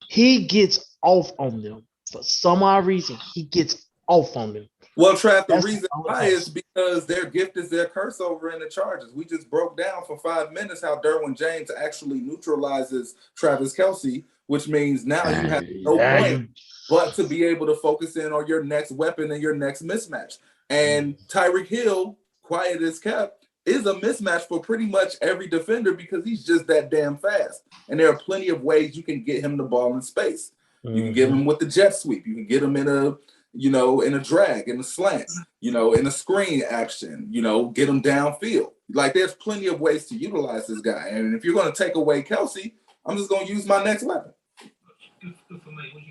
He gets off on them. For some odd reason, he gets off on them. Well, Trav, the reason why is because their gift is their curse over in the Chargers. We just broke down for 5 minutes how Derwin James actually neutralizes Travis Kelce, which means now you have no point but to be able to focus in on your next weapon and your next mismatch. And Tyreek Hill, quiet as kept, is a mismatch for pretty much every defender because he's just that damn fast. And there are plenty of ways you can get him the ball in space. You can get him with the jet sweep. You can get him in a drag, in a slant, in a screen action, get him downfield. Like there's plenty of ways to utilize this guy. And if you're going to take away Kelce, I'm just going to use my next weapon.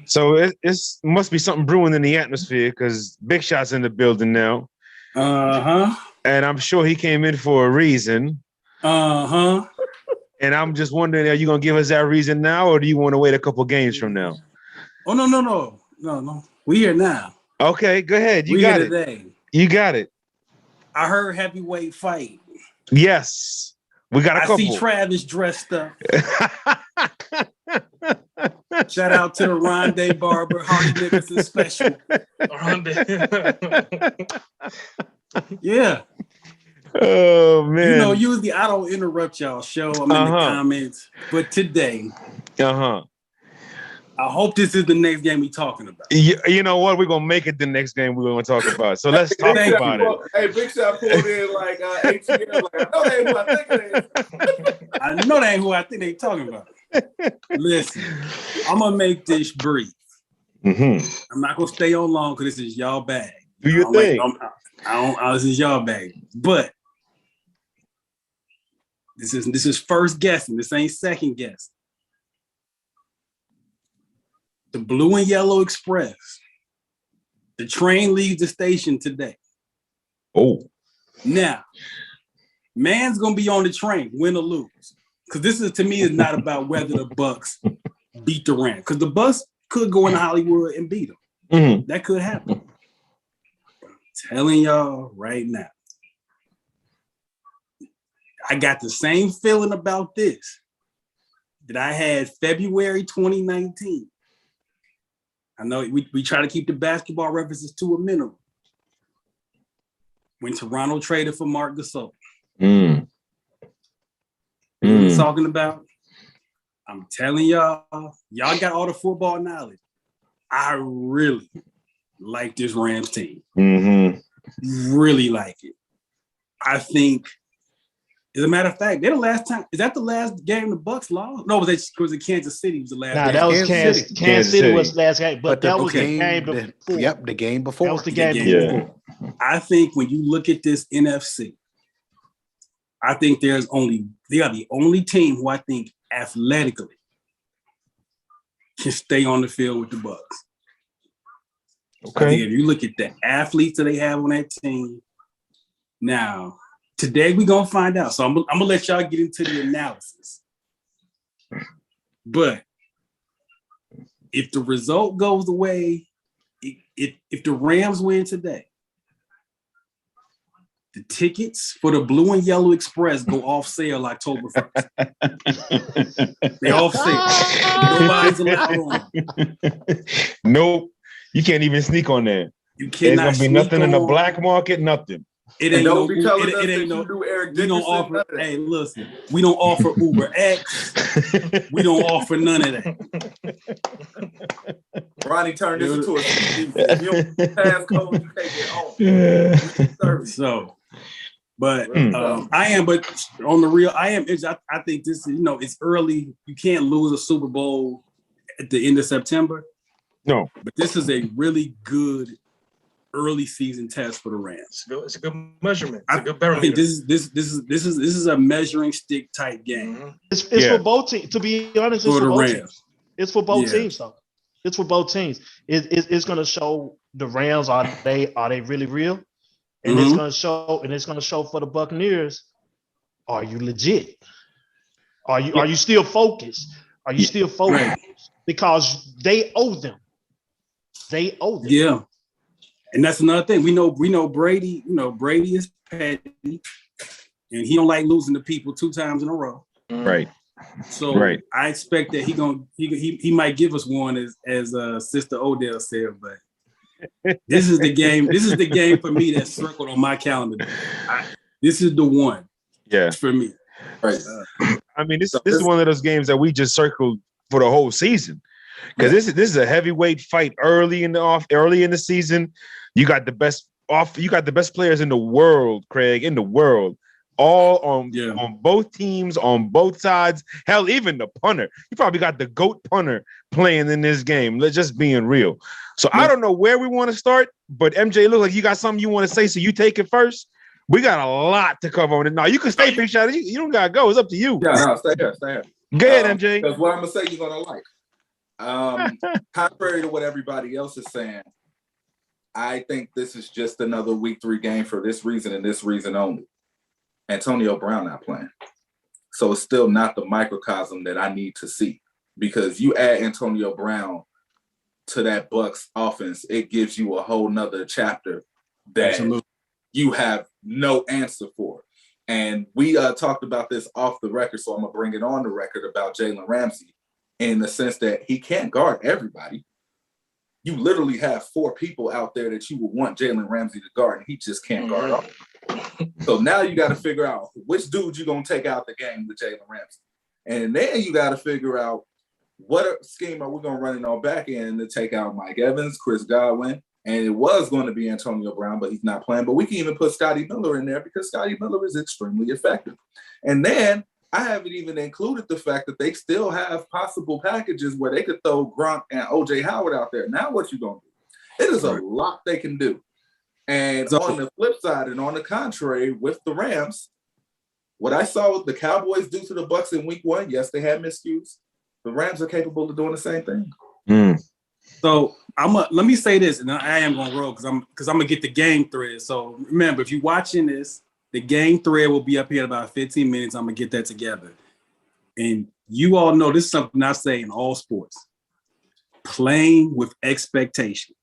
So it must be something brewing in the atmosphere because Big Shot's in the building now. And I'm sure he came in for a reason. And I'm just wondering, are you going to give us that reason now or do you want to wait a couple games from now? Oh, no. We here now. Okay, go ahead. You got it. Today. You got it. I heard heavyweight fight. Yes. We got a couple. I see Travis dressed up. Shout out to the Rondé Barber, Harley Nicholson special. Yeah. Oh, man. Usually I don't interrupt y'all show. I'm in the comments. But today, I hope this is the next game we're talking about. You know what? We're going to make it the next game we're going to talk about. So let's talk about it. Hey, Big Shot pulled in like ATM. Like, I know they ain't who I think it is. I know they ain't who I think they talking about. Listen, I'm going to make this brief. I'm not going to stay on long because this is y'all bag. Do you think? This is y'all bag. But this is first guessing. This ain't second guessing. The Blue and Yellow Express. The train leaves the station today. Oh. Now, man's going to be on the train, win or lose. Because this is, to me, is not about whether the Bucks beat the Rams. Because the Bucks could go into Hollywood and beat them. That could happen. I'm telling y'all right now. I got the same feeling about this that I had February 2019. I know we try to keep the basketball references to a minimum. When Toronto traded for Marc Gasol. You know what I'm talking about? I'm telling y'all got all the football knowledge. I really like this Rams team. Really like it. I think, as a matter of fact, they're the last time. Is that the last game the Bucks lost? No, was it Kansas City was the last game? That was Kansas City was the last game, but that was the game before. Yep, the game before. That was the game before. I think when you look at this NFC, I think they are the only team who I think athletically can stay on the field with the Bucks. Okay. I think if you look at the athletes that they have on that team, now Today we're gonna find out. So I'm gonna let y'all get into the analysis. But if the result goes the way, if the Rams win today, the tickets for the Blue and Yellow Express go off sale October 1st. They off sale. Nobody's allowed on. Nope. You can't even sneak on there. You cannot. There's gonna be nothing in the black market, nothing. It ain't no. It ain't no. We don't offer. Hey, listen. We don't offer Uber X. We don't offer none of that. Ronnie turned this into a. If you don't passcode, you can't get home. So, but I am. But on the real, I am. I think this is. It's early. You can't lose a Super Bowl at the end of September. No, but this is a really good early season test for the Rams. It's a good measurement. It's a good barometer. I think this is a measuring stick type game. Mm-hmm. It's for both teams. To be honest, it's for the both Rams. teams. It's for both teams, though. It's for both teams. It's going to show the Rams are they really real, and it's going to show for the Buccaneers. Are you legit? Are you still focused? Are you still focused? Right. Because they owe them. They owe them. Yeah. And that's another thing. We know Brady, Brady is petty and he don't like losing to people 2 times in a row. Right. So I expect that he might give us one as Sister Odell said, but this is the game. This is the game for me that's circled on my calendar. This is the one. Yeah. For me. Right. I mean, this is one of those games that we just circled for the whole season. Because this is a heavyweight fight early in the season. You got the best players in the world, Craig, in the world, all on both teams, on both sides. Hell, even the punter. You probably got the GOAT punter playing in this game. Let's just being real. So I don't know where we want to start, but MJ, look like you got something you want to say, so you take it first. We got a lot to cover on it. Now you can stay, Big Shot. You don't gotta go. It's up to you. Yeah, no, stay here. Go ahead, MJ. Because what I'm gonna say, you're gonna like. Contrary to what everybody else is saying, I think this is just another week 3 game for this reason and this reason only. Antonio Brown not playing. So it's still not the microcosm that I need to see, because you add Antonio Brown to that Bucs offense, it gives you a whole nother chapter that you have no answer for. And we talked about this off the record, so I'm going to bring it on the record about Jalen Ramsey in the sense that he can't guard everybody. You literally have 4 people out there that you would want Jalen Ramsey to guard, and he just can't guard all. So now you got to figure out which dude you're going to take out the game with Jalen Ramsey. And then you got to figure out what scheme are we going to run in our back end to take out Mike Evans, Chris Godwin, and it was going to be Antonio Brown, but he's not playing. But we can even put Scotty Miller in there because Scotty Miller is extremely effective. And then I haven't even included the fact that they still have possible packages where they could throw Gronk and O.J. Howard out there. Now what you going to do? It is a lot they can do. And on the flip side and on the contrary, with the Rams, what I saw the Cowboys do to the Bucs in week 1, yes, they had miscues. The Rams are capable of doing the same thing. So let me say this, and I am gonna roll because I'm gonna get the game thread. So remember, if you're watching this, the game thread will be up here in about 15 minutes. I'm gonna get that together. And you all know this is something I say in all sports: playing with expectation.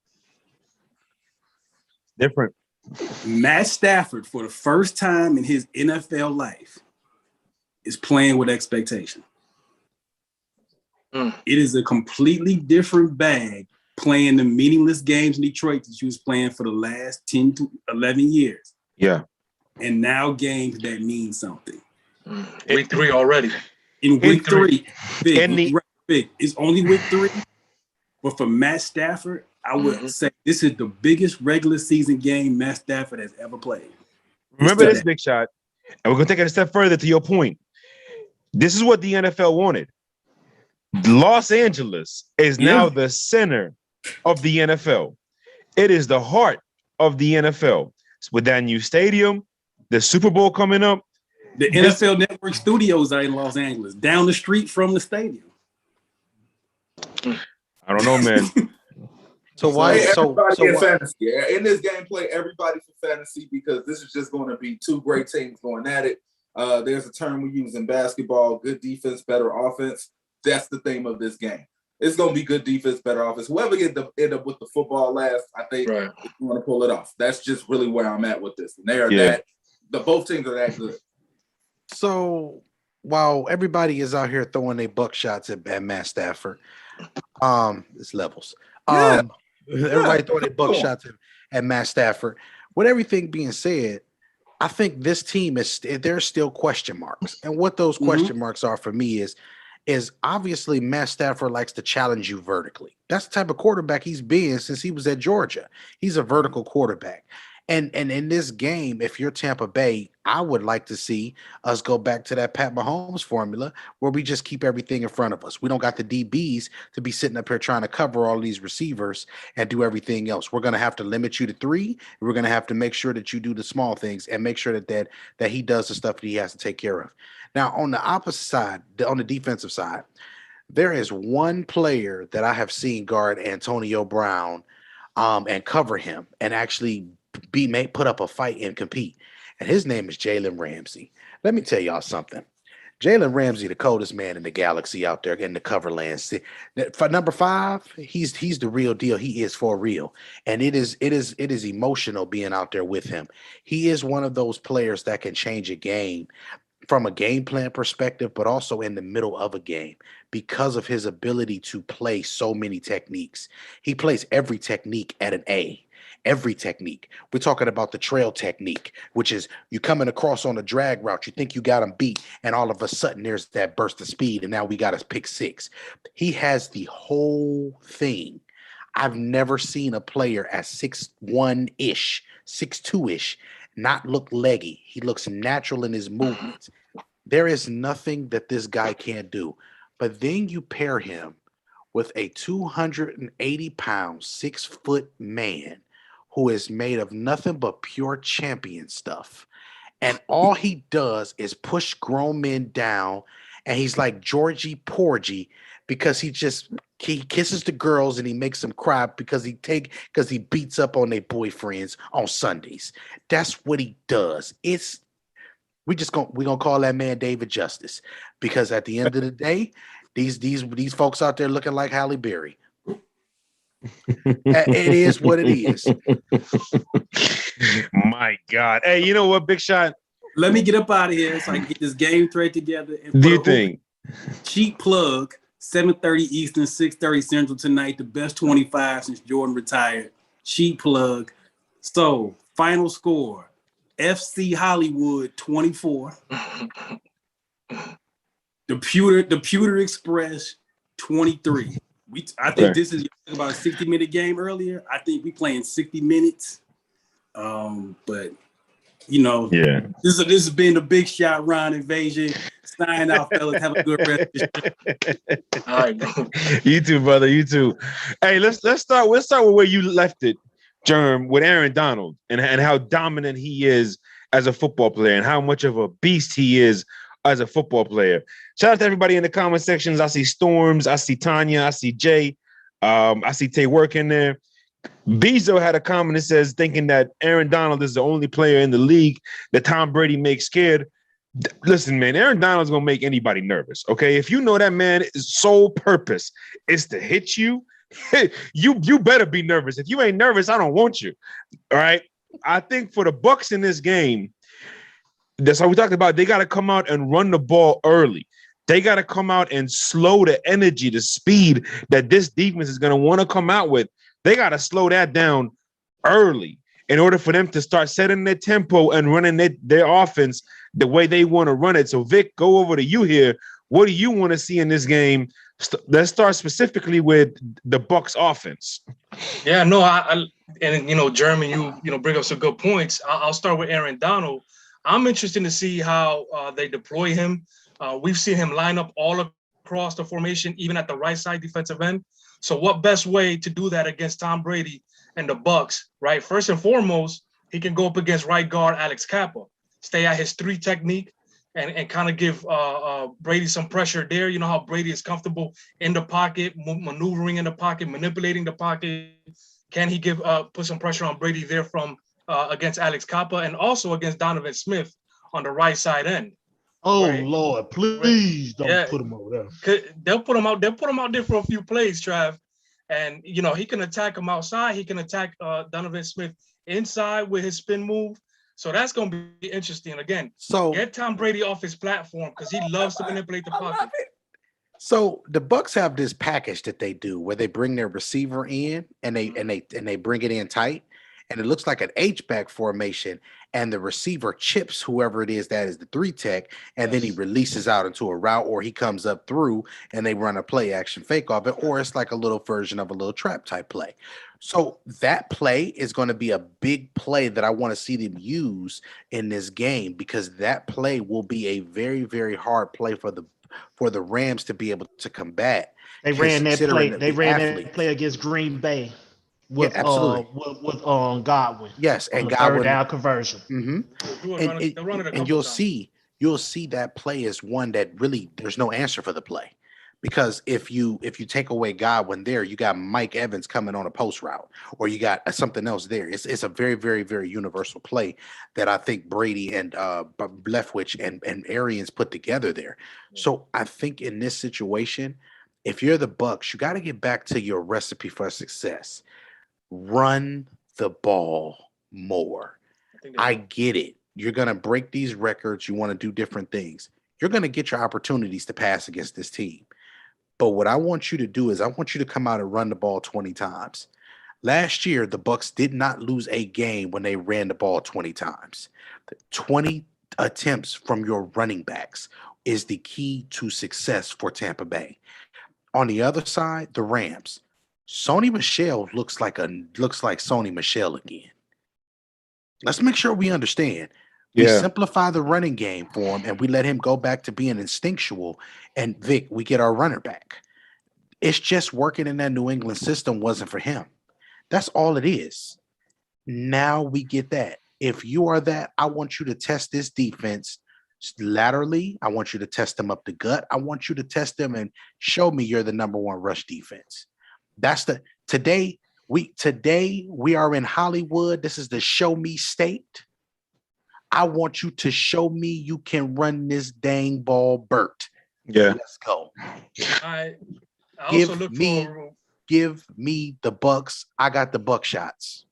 Different. Matt Stafford, for the first time in his NFL life, is playing with expectation. It is a completely different bag playing the meaningless games in Detroit that you was playing for the last 10 to 11 years. Yeah. And now games that mean something. Week 3 already. In week 3, big. It's only week 3. But for Matt Stafford, I would say this is the biggest regular season game Matt Stafford has ever played. Remember this, Big Shot. And we're going to take it a step further to your point. This is what the NFL wanted. Los Angeles is now the center of the NFL. It is the heart of the NFL. With that new stadium, the Super Bowl coming up. The NFL Network studios are in Los Angeles, down the street from the stadium. I don't know, man. So why? Hey, everybody So in why? fantasy. Yeah. In this gameplay, everybody for fantasy, because this is just going to be two great teams going at it. There's a term we use in basketball: good defense, better offense. That's the theme of this game. It's going to be good defense, better offense. Whoever end up with the football last, I think is going to pull it off. That's just really where I'm at with this. And they are both teams are that good. So while everybody is out here throwing their buckshots at Matt Stafford, it's levels. Everybody throwing their buckshots at Matt Stafford. With everything being said, I think this team there's still question marks, and what those question marks are for me is obviously Matt Stafford likes to challenge you vertically. That's the type of quarterback he's been since he was at Georgia. He's a vertical quarterback. And in this game, if you're Tampa Bay, I would like to see us go back to that Pat Mahomes formula where we just keep everything in front of us. We don't got the DBs to be sitting up here trying to cover all these receivers and do everything else. We're going to have to limit you to 3. And we're going to have to make sure that you do the small things and make sure that he does the stuff that he has to take care of. Now, on the opposite side, on the defensive side, there is one player that I have seen guard Antonio Brown and cover him and actually put up a fight and compete. And his name is Jalen Ramsey. Let me tell y'all something. Jalen Ramsey, the coldest man in the galaxy out there in the coverlands. For number 5, he's the real deal. He is for real. And it is emotional being out there with him. He is one of those players that can change a game from a game plan perspective, but also in the middle of a game because of his ability to play so many techniques. He plays every technique at an A. Every technique. We're talking about the trail technique, which is you coming across on a drag route. You think you got him beat, and all of a sudden there's that burst of speed, and now we got a pick 6. He has the whole thing. I've never seen a player at 6'1"-ish, 6'2"-ish, not look leggy. He looks natural in his movements. There is nothing that this guy can't do. But then you pair him with a 280-pound, 6-foot man who is made of nothing but pure champion stuff. And all he does is push grown men down, and he's like Georgie Porgy because he kisses the girls and he makes them cry because he beats up on their boyfriends on Sundays. That's what he does. We're gonna call that man David Justice, because at the end of the day, these folks out there looking like Halle Berry. It is what it is. My God. Hey, you know what, Big Shot? Let me get up out of here so I can get this game thread together. And do you think? Cheap plug, 7:30 Eastern, 6:30 Central tonight. The best 25 since Jordan retired. Cheap plug. So, final score. FC Hollywood 24. The Pewter Express 23. I think this is about a 60-minute game earlier. I think we playing 60 minutes. But this has been the Big Shot Round Invasion. Sign out, fellas. Have a good rest of the show. All right, bro. You too, brother. You too. Hey, let's start with where you left it, Germ, with Aaron Donald and how dominant he is as a football player and how much of a beast he is as a football player. Shout out to everybody in the comment sections. I see Storms, I see Tanya, I see Jay, I see Tay Work in there. Bezo had a comment that says, thinking that Aaron Donald is the only player in the league that Tom Brady makes scared. Listen, man, Aaron Donald's gonna make anybody nervous. Okay, if you know that man's sole purpose is to hit you, you better be nervous. If you ain't nervous, I don't want you. All right. I think for the Bucs in this game, that's how we talked about. They got to come out and run the ball early. They got to come out and slow the energy, the speed that this defense is going to want to come out with. They got to slow that down early in order for them to start setting their tempo and running their offense the way they want to run it. So, Vic, go over to you here. What do you want to see in this game? Let's start specifically with the Bucs offense. Yeah, no, Jeremy, you bring up some good points. I'll start with Aaron Donald. I'm interested to see how they deploy him. We've seen him line up all across the formation, even at the right side defensive end. So what best way to do that against Tom Brady and the Bucs, right? First and foremost, he can go up against right guard Alex Kappa, stay at his 3 technique, and kind of give Brady some pressure there. You know how Brady is comfortable in the pocket, maneuvering in the pocket, manipulating the pocket. Can he put some pressure on Brady there from against Alex Capa and also against Donovan Smith on the right side end? Oh right? Lord, please don't put him over there. They'll put him out. They'll put him out there for a few plays, Trav. And you know he can attack him outside. He can attack Donovan Smith inside with his spin move. So that's going to be interesting. Again, get Tom Brady off his platform because he loves to manipulate the pocket. So the Bucks have this package that they do where they bring their receiver in and they bring it in tight, and it looks like an H-back formation, and the receiver chips whoever it is that is the 3-tech, and then he releases out into a route, or he comes up through and they run a play action fake off it, or it's like a little version of a little trap type play. So that play is going to be a big play that I want to see them use in this game, because that play will be a very, very hard play for the Rams to be able to combat. They ran that play. They ran that play against Green Bay with Godwin. Yes, and Godwin, third down conversion. Mm-hmm. And you'll see that play is one that really there's no answer for the play, because if you take away Godwin there, you got Mike Evans coming on a post route, or you got something else there. It's a very, very, very universal play that I think Brady and Leftwich and Arians put together there. So I think in this situation, if you're the Bucks, you got to get back to your recipe for success. Run the ball more. I get it. You're going to break these records. You want to do different things. You're going to get your opportunities to pass against this team. But what I want you to do is I want you to come out and run the ball 20 times. Last year, the Bucks did not lose a game when they ran the ball 20 times. 20 attempts from your running backs is the key to success for Tampa Bay. On the other side, the Rams. Sony Michel looks like Sony Michel again. Let's make sure we understand. We simplify the running game for him, and we let him go back to being instinctual. And Vic, we get our runner back. It's just working in that New England system wasn't for him. That's all it is. Now we get that. If you are that, I want you to test this defense laterally. I want you to test them up the gut. I want you to test them and show me you're the number one rush defense. Today we are in Hollywood. This is the show me state. I want you to show me you can run this dang ball, Bert. Yeah. Let's go. I also give me the Bucks. I got the buck shots.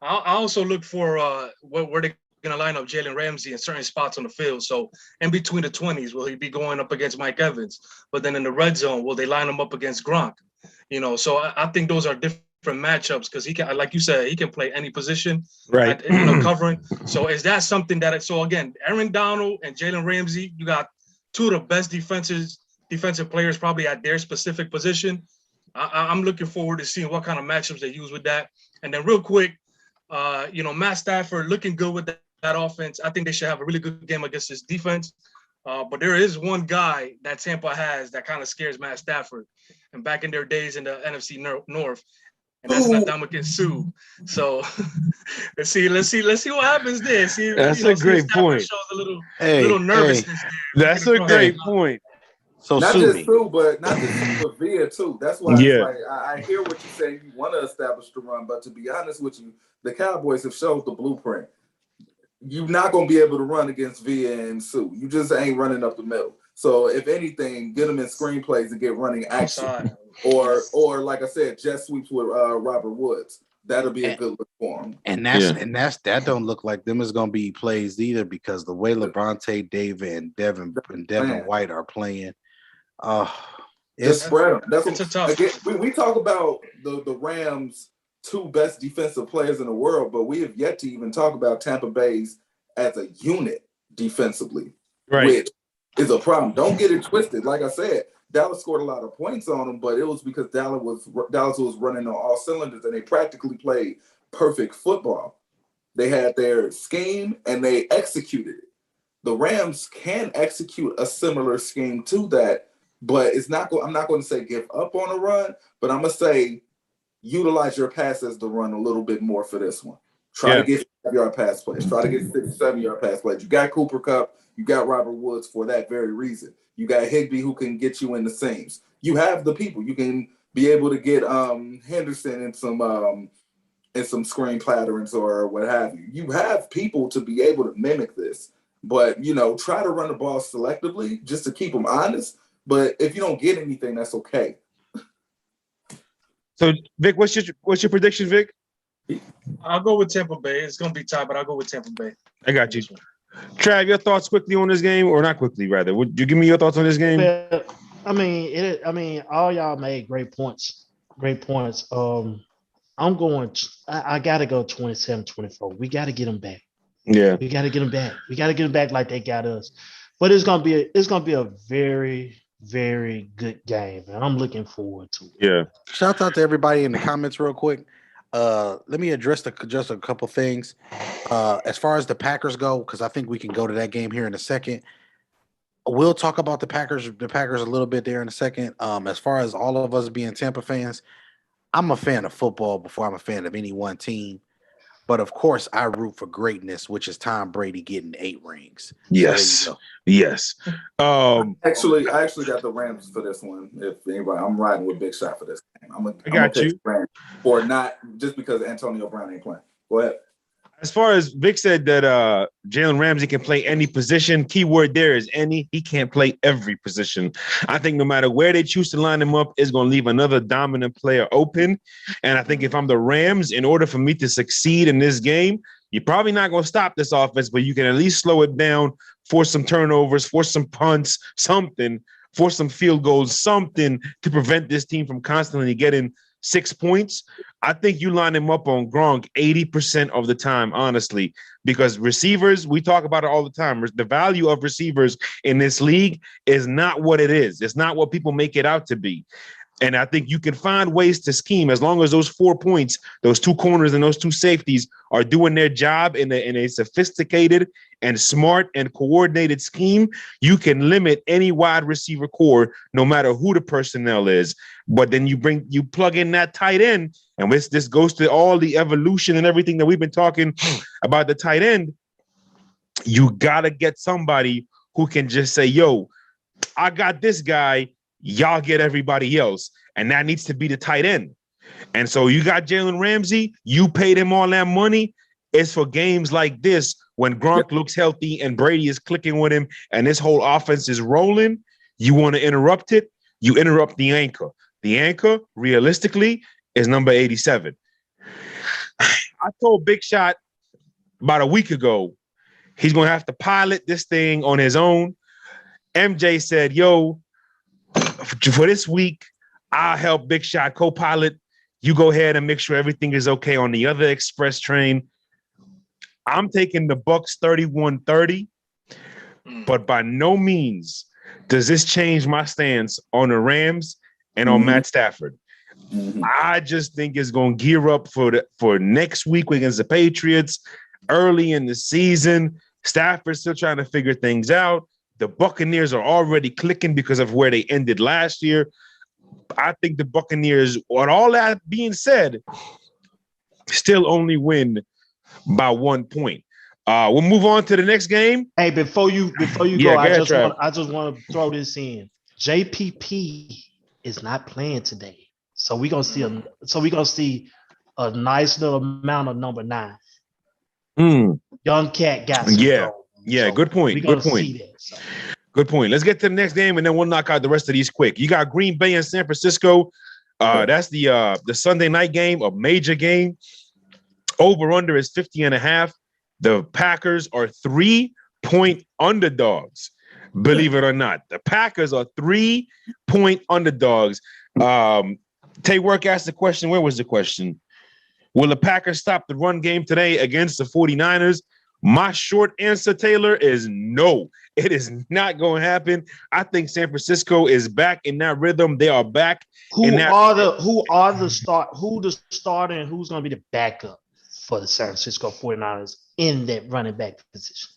I also look for where they're going to line up Jalen Ramsey in certain spots on the field. So in between the 20s, will he be going up against Mike Evans? But then in the red zone, will they line him up against Gronk? You know, so I think those are different matchups because he can, like you said, he can play any position, right? Covering. So is that something that? So again, Aaron Donald and Jalen Ramsey, you got two of the best defensive players probably at their specific position. I'm looking forward to seeing what kind of matchups they use with that. And then real quick, Matt Stafford looking good with that offense. I think they should have a really good game against this defense. But there is one guy that Tampa has that kind of scares Matt Stafford. And back in their days in the NFC North, and that's Ndamukong Suh. So let's see what happens there. See, that's a great point. Shows a little nervousness there. That's a great point. So not just Suh, but Via too. That's why it's like I hear what you say. You want to establish the run, but to be honest with you, the Cowboys have showed the blueprint. You're not going to be able to run against Villa and Suh. You just ain't running up the middle. So if anything, get them in screenplays and get running action, or like I said, jet sweeps with Robert Woods. That'll be a good look for him. And that don't look like them is going to be plays either, because the way Levante David and Devin White are playing, just spread them. It's a tough. Again, we talk about the Rams' two best defensive players in the world, but we have yet to even talk about Tampa Bay's as a unit defensively, which is a problem. Don't get it twisted. Like I said, Dallas scored a lot of points on them, but it was because Dallas was running on all cylinders, and they practically played perfect football. They had their scheme, and they executed it. The Rams can execute a similar scheme to that, but I'm not going to say give up on a run, but I'm going to say utilize your passes to run a little bit more for this one. Try to get 5-yard pass plays. Try to get 6-7-yard pass plays. You got Cooper Kupp. You got Robert Woods for that very reason. You got Higbee who can get you in the seams. You have the people. You can be able to get Henderson in some screen platterings or what have you. You have people to be able to mimic this. But, you know, try to run the ball selectively just to keep them honest. But if you don't get anything, that's okay. So, Vic, what's your prediction, Vic? I'll go with Tampa Bay. It's going to be tight, but I'll go with Tampa Bay. I got you. Trav, your thoughts quickly on this game, or not quickly, rather. Would you give me your thoughts on this game? Well, I mean, all y'all made great points. Great points. I'm going. I got to go 27-24. We got to get them back. Yeah, we got to get them back. We got to get them back like they got us. But it's gonna be a very, very good game, and I'm looking forward to it. Yeah. Shout out to everybody in the comments real quick. Let me address just a couple things. As far as the Packers go, because I think we can go to that game here in a second. We'll talk about the Packers a little bit there in a second. As far as all of us being Tampa fans, I'm a fan of football before I'm a fan of any one team. But of course, I root for greatness, which is Tom Brady getting 8 rings. Yes, so yes. Actually, I got the Rams for this one. If anybody, I'm riding with Big Shot for this game. I got you. Or not just because Antonio Brown ain't playing. Go ahead. As far as Vic said that Jalen Ramsey can play any position, keyword there is any. He can't play every position. I think no matter where they choose to line him up, it's going to leave another dominant player open. And I think if I'm the Rams, in order for me to succeed in this game, you're probably not going to stop this offense, but you can at least slow it down, force some turnovers, force some punts, something, force some field goals, something to prevent this team from constantly getting 6 points. I think you line him up on Gronk 80% of the time, honestly, because receivers, we talk about it all the time. The value of receivers in this league is not what it is. It's not what people make it out to be. And I think you can find ways to scheme as long as those 4 points, those 2 corners and those 2 safeties are doing their job in a sophisticated and smart and coordinated scheme. You can limit any wide receiver core, no matter who the personnel is. But then you plug in that tight end, and this goes to all the evolution and everything that we've been talking about the tight end. You got to get somebody who can just say, yo, I got this guy. Y'all get everybody else. And that needs to be the tight end. And so you got Jalen Ramsey. You paid him all that money. It's for games like this when Gronk looks healthy and Brady is clicking with him and this whole offense is rolling. You want to interrupt it. You interrupt the anchor. The anchor, realistically, is number 87. I told Big Shot about a week ago, he's going to have to pilot this thing on his own. MJ said, yo, for this week, I'll help Big Shot co-pilot. You go ahead and make sure everything is okay on the other express train. I'm taking the Bucks 31-30, but by no means does this change my stance on the Rams and on Matt Stafford. I just think it's going to gear up for next week against the Patriots early in the season. Stafford's still trying to figure things out. The Buccaneers are already clicking because of where they ended last year. I think the Buccaneers, with all that being said, still only win by 1 point. We'll move on to the next game. Hey, before you go, I just want to throw this in. JPP is not playing today, so we're gonna see a nice little amount of number 9. Young cat got some gold. Yeah, so good point. Good point. See that, so. Good point. Let's get to the next game, and then we'll knock out the rest of these quick. You got Green Bay and San Francisco. That's the Sunday night game, a major game. Over-under is 50.5. The Packers are 3-point underdogs, believe it or not. The Packers are 3-point underdogs. Tay Work asked the question. Where was the question? Will the Packers stop the run game today against the 49ers? My short answer, Taylor, is no. It is not going to happen. I think San Francisco is back in that rhythm. They are back. Who the starter and who's going to be the backup for the San Francisco 49ers in that running back position?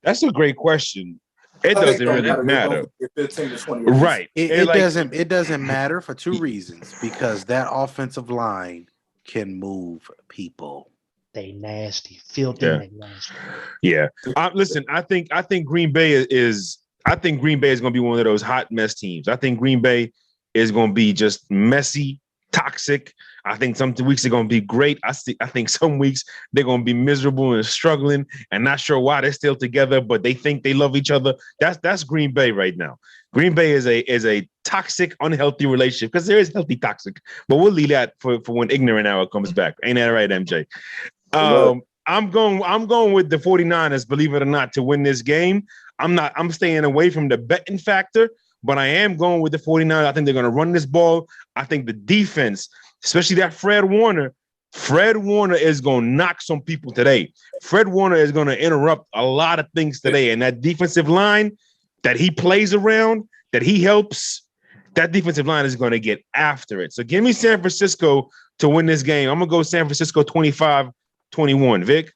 That's a great question. It doesn't really matter. 15 to 20 right. It doesn't matter for 2 reasons. Because that offensive line can move people. they nasty, filthy, Yeah. they nasty. Yeah. Listen, I think Green Bay is going to be one of those hot mess teams. I think Green Bay is going to be just messy, toxic. I think some weeks they're going to be great. I think some weeks they're going to be miserable and struggling and not sure why they're still together, but they think they love each other. That's Green Bay right now. Green Bay is a toxic, unhealthy relationship, because there is healthy toxic, but we'll leave that for when ignorant hour comes back. Ain't that right, MJ? I'm going with the 49ers, believe it or not, to win this game. I'm staying away from the betting factor, but I am going with the 49ers. I think they're going to run this ball. I think the defense, especially that Fred Warner is going to knock some people today. Fred Warner is going to interrupt a lot of things today. And that defensive line that he plays around, that he helps, that defensive line is going to get after it. So give me San Francisco to win this game. I'm going to go San Francisco 25-21. Vic?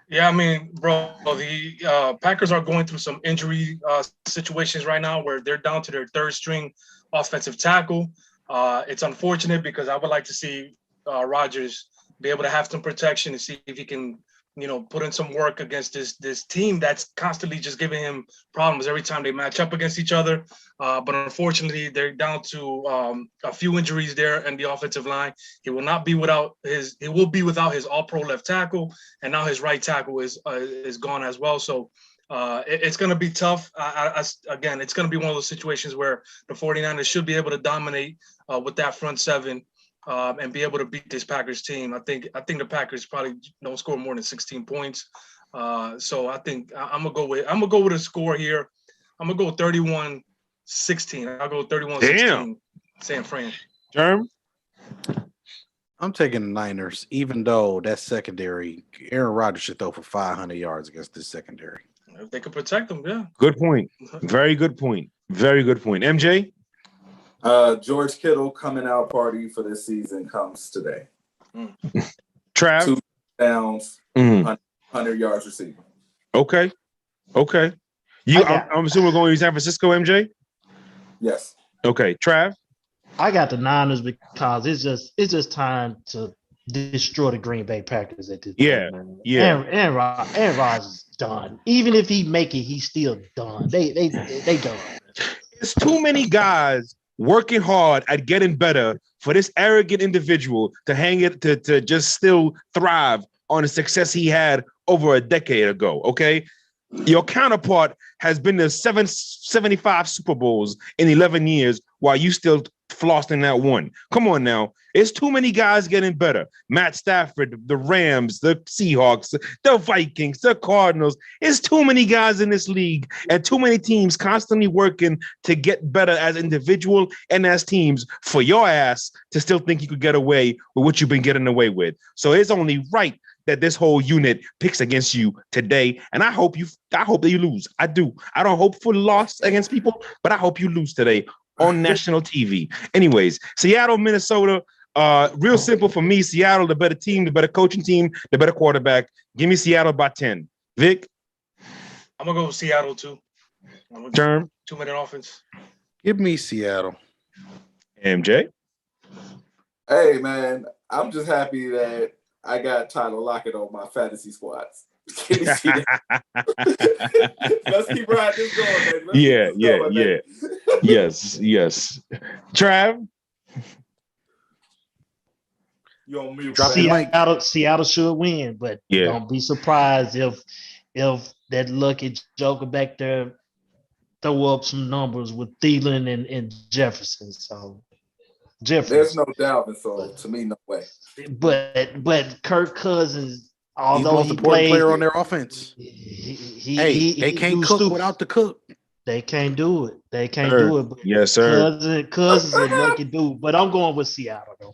Yeah, I mean, bro, the Packers are going through some injury situations right now where they're down to their third string offensive tackle. It's unfortunate because I would like to see Rodgers be able to have some protection and see if he can, put in some work against this team that's constantly just giving him problems every time they match up against each other. But unfortunately, they're down to a few injuries there in the offensive line. He will be without his all-pro left tackle, and now his right tackle is gone as well. So it's going to be tough. Again, it's going to be one of those situations where the 49ers should be able to dominate with that front seven. And be able to beat this Packers team. I think the Packers probably don't score more than 16 points. So I think I'm gonna go with a score here. I'm gonna go 31-16. I'll go 31-16. San Fran. Germ? I'm taking the Niners, even though that secondary, Aaron Rodgers should throw for 500 yards against this secondary. If they could protect them, yeah. Good point. Very good point. Very good point. MJ? George Kittle coming out party for this season comes today. Trav? 2 downs, 100 yards receiving. Okay. I'm assuming we're going to use San Francisco, MJ? Yes. Okay. Trav? I got the Niners because it's just time to destroy the Green Bay Packers at this point, man. Yeah. Aaron Rodgers is done. Even if he make it, he's still done. They done. It's too many guys working hard at getting better for this arrogant individual to just still thrive on the success he had over a decade ago. Okay. Your counterpart has been to 75 Super Bowls in 11 years while you still flossing that one. Come on now. It's too many guys getting better. Matt Stafford, the Rams, the Seahawks, the Vikings, the Cardinals. It's too many guys in this league and too many teams constantly working to get better as individual and as teams for your ass to still think you could get away with what you've been getting away with. So it's only right that this whole unit picks against you today. And I hope that you lose. I do. I don't hope for loss against people, but I hope you lose today on national TV. Anyways, Seattle, Minnesota, real simple for me. Seattle, the better team, the better coaching team, the better quarterback. Give me Seattle by 10. Vic? I'm going to go with Seattle, too. Term? 2-minute offense. Give me Seattle. MJ? Hey, man, I'm just happy that I got Tyler Lockett on my fantasy squads. Let's keep riding this going, man. Yeah. Yes. Trav? You on mute. Seattle should win, but don't be surprised if that lucky joker back there throw up some numbers with Thielen and Jefferson. So there's no Dalvin, so to me, no way. But Kirk Cousins, although he's the most important player on their offense. They can't cook stupid. without the cook. They can't do it. But yes, sir. Cousins a lucky dude. But I'm going with Seattle though.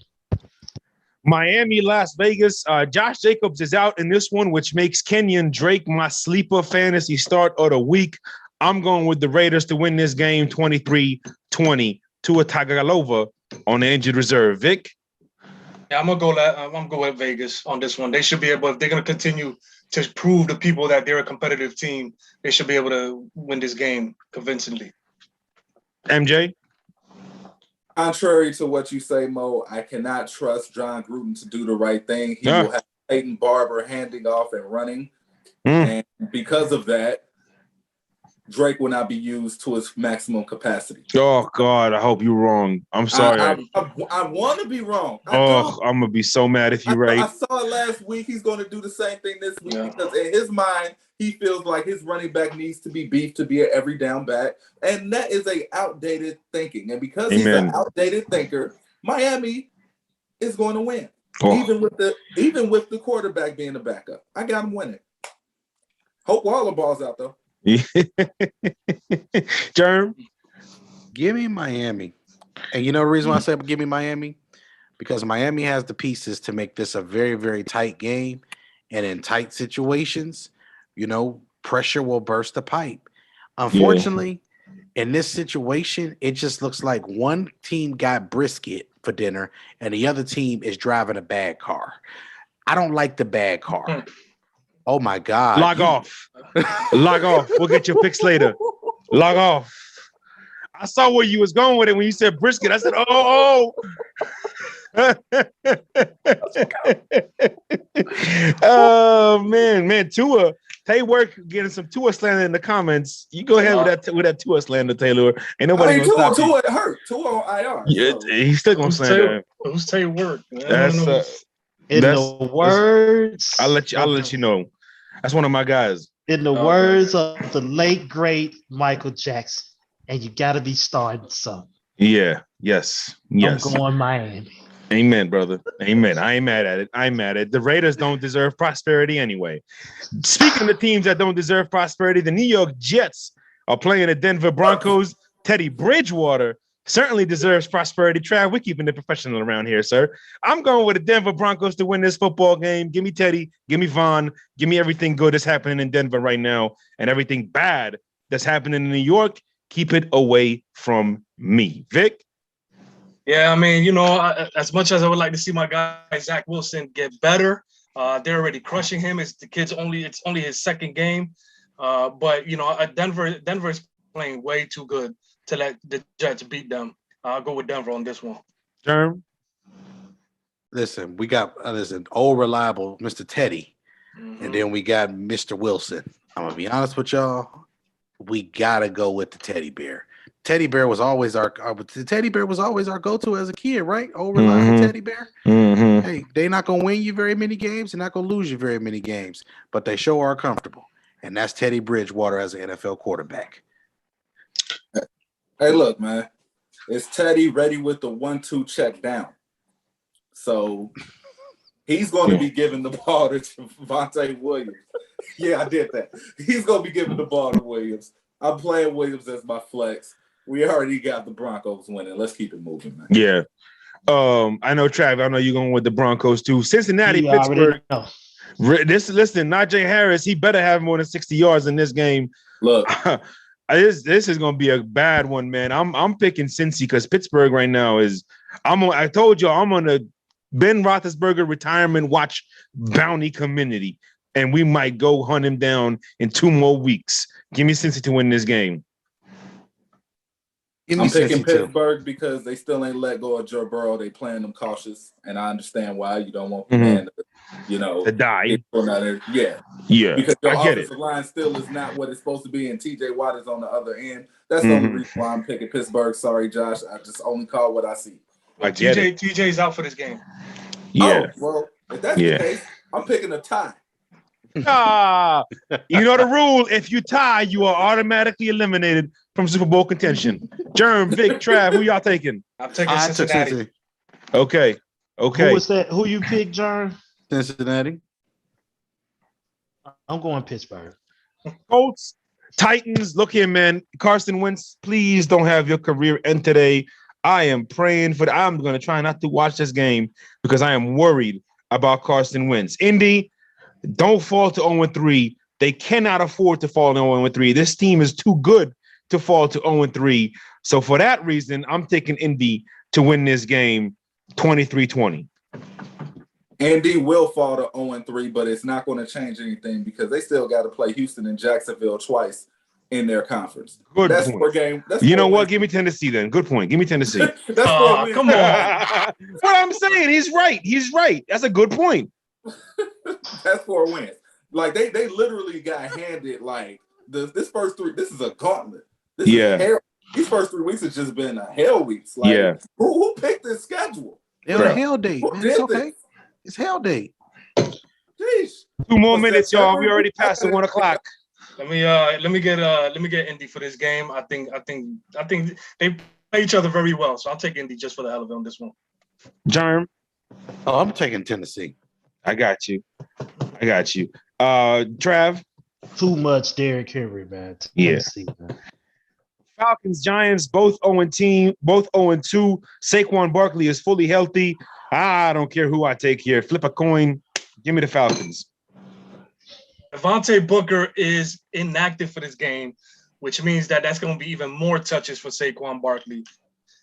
Miami, Las Vegas. Josh Jacobs is out in this one, which makes Kenyon Drake my sleeper fantasy start of the week. I'm going with the Raiders to win this game 23-20 to a Tagovailoa on the injured reserve. Vic? Yeah, I'm gonna go with Vegas on this one. They should be able, if they're gonna continue to prove to people that they're a competitive team, they should be able to win this game convincingly. MJ? Contrary to what you say, Mo, I cannot trust John Gruden to do the right thing. He will have Peyton Barber handing off and running. And because of that, Drake will not be used to his maximum capacity. Oh God, I hope you're wrong. I'm sorry. I want to be wrong. I'm gonna be so mad if you're right. I saw it last week. He's going to do the same thing this week because in his mind, he feels like his running back needs to be beefed to be an every down back, and that is a outdated thinking. And because he's an outdated thinker, Miami is going to win, even with the quarterback being the backup. I got him winning. Hope Waller balls out though. Germ, give me Miami. And you know the reason why I said give me Miami? Because Miami has the pieces to make this a very, very tight game. And in tight situations, you know, pressure will burst the pipe. Unfortunately, in this situation, it just looks like one team got brisket for dinner and the other team is driving a bad car. I don't like the bad car. Oh my God. Log off. Log off. We'll get your picks later. Log off. I saw where you was going with it when you said brisket. I said, oh. Oh man, Tua. Tay work getting some Tua slander in the comments. You go ahead with that Tua slander, Taylor. Ain't nobody gonna stop you. Tua hurt. Tua on IR. Yeah, he's still gonna slander. Who's Tay work? That's in the words. I'll let you know. That's one of my guys. In the words of the late great Michael Jackson, and you got to be starting something. Yeah. Yes. I'm going Miami. Amen, brother. Amen. I ain't mad at it. The Raiders don't deserve prosperity anyway. Speaking of the teams that don't deserve prosperity, the New York Jets are playing the Denver Broncos. Teddy Bridgewater certainly deserves prosperity. Trav, we're keeping it professional around here, sir. I'm going with the Denver Broncos to win this football game. Give me Teddy. Give me Von. Give me everything good that's happening in Denver right now and everything bad that's happening in New York. Keep it away from me. Vic? Yeah, I mean, you know, as much as I would like to see my guy Zach Wilson get better, they're already crushing him. It's only his second game. But, you know, Denver is playing way too good to let the Jets beat them. I'll go with Denver on this one. Germ? Listen, we got old reliable Mr. Teddy, and then we got Mr. Wilson. I'm gonna be honest with y'all. We gotta go with the teddy bear. Teddy bear was always our go-to as a kid, right? Old reliable teddy bear. Hey, they're not gonna win you very many games. They're not gonna lose you very many games, but they sure are comfortable, and that's Teddy Bridgewater as an NFL quarterback. Hey, look, man. Is Teddy ready with the 1-2 check down? So he's going to be giving the ball to Javonte Williams. Yeah, I did that. He's going to be giving the ball to Williams. I'm playing Williams as my flex. We already got the Broncos winning. Let's keep it moving, man. Yeah. I know, Trav. I know you're going with the Broncos, too. Cincinnati, Pittsburgh. Listen, Najee Harris, he better have more than 60 yards in this game. Look. This is going to be a bad one, man. I'm picking Cincy because Pittsburgh right now is – I told you I'm on a Ben Roethlisberger retirement watch bounty community, and we might go hunt him down in 2 more weeks. Give me Cincy to win this game. I'm picking Pittsburgh because they still ain't let go of Joe Burrow. They playing them cautious, and I understand why you don't want the man to die. Yeah. Because your offensive line still is not what it's supposed to be, and TJ Watt is on the other end. That's the only reason why I'm picking Pittsburgh. Sorry, Josh. I just only call what I see. TJ's out for this game. Yeah. Oh, well, if that's the case, I'm picking a tie. You know the rule. If you tie, you are automatically eliminated from Super Bowl contention. Germ, Vic, Trav, who y'all taking? I'm taking Cincinnati. Okay. Who was that? Who you picked, Germ? Cincinnati. I'm going Pittsburgh. Colts, Titans. Look here, man. Carson Wentz, please don't have your career end today. I am praying for I'm going to try not to watch this game because I am worried about Carson Wentz. Indy, don't fall to 0-3. They cannot afford to fall to 0-3. This team is too good to fall to 0-3. So for that reason, I'm taking Indy to win this game 23-20. Indy will fall to 0-3, but it's not going to change anything because they still got to play Houston and Jacksonville twice in their conference. Good point. Per game. You know what? Give me Tennessee then. Good point. Give me Tennessee. Come on. What I'm saying, he's right. That's a good point. That's 4 wins. Like they literally got handed like this first 3. This is a gauntlet. This is hell. These first 3 weeks have just been a hell weeks. Like who picked this schedule? It was a hell date, man. It's okay. This? It's hell date. Jeez. 2 more minutes, y'all. We already passed the 1 o'clock. Let me get Indy for this game. I think they play each other very well. So I'll take Indy just for the hell of it on this one. Germ. Oh, I'm taking Tennessee. I got you. Trav. Too much Derrick Henry, man. Tennessee, man. Falcons, Giants, both 0-2. Saquon Barkley is fully healthy. I don't care who I take here. Flip a coin. Give me the Falcons. Devontae Booker is inactive for this game, which means that's going to be even more touches for Saquon Barkley.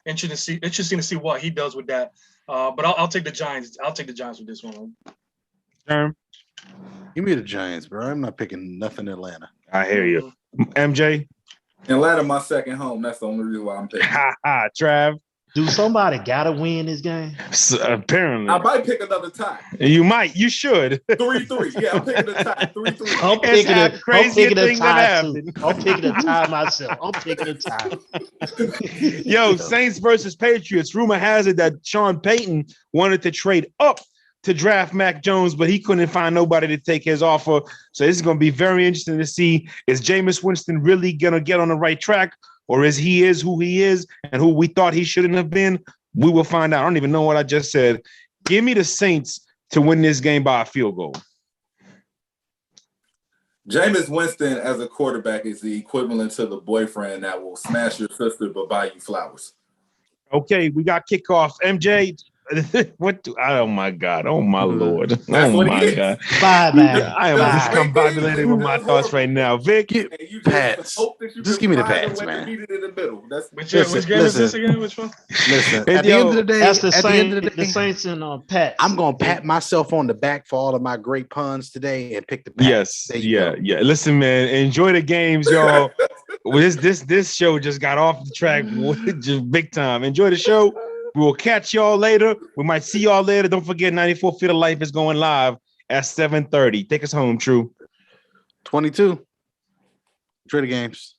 Interesting to see what he does with that. But I'll take the Giants. I'll take the Giants with this one. Germ. Give me the Giants, bro. I'm not picking nothing Atlanta. I hear you. MJ. Atlanta, my second home. That's the only reason why I'm picking. Trav. Do somebody gotta win this game? So, apparently. I might pick another tie. You might. You should. 3-3. Yeah, I'm picking a tie. 3-3. I'm picking a tie too. Happened. I'm picking a tie myself. I'm picking a tie. Yo, Saints versus Patriots. Rumor has it that Sean Payton wanted to trade up to draft Mac Jones, but he couldn't find nobody to take his offer. So this is going to be very interesting to see. Is Jameis Winston really going to get on the right track, or is who he is and who we thought he shouldn't have been? We will find out. I don't even know what I just said. Give me the Saints to win this game by a field goal. Jameis Winston as a quarterback is the equivalent to the boyfriend that will smash your sister but buy you flowers. Okay, we got kickoff. MJ, oh my God. Oh my Lord. That's oh my God. Bye, man. I am discombobulated with my thoughts right now. Vic, Pats. Just give me the Pats, man. Which game is this again? Which one? Listen, at the end of the day, that's the Saints and Pats. I'm gonna pat myself on the back for all of my great puns today and pick the Pats. Yes. Yeah. Listen, man, enjoy the games, y'all. This show just got off the track just big time. Enjoy the show. We will catch y'all later. We might see y'all later. Don't forget 94 Feet of Life is going live at 7:30. Take us home, True. 22. Enjoy the games.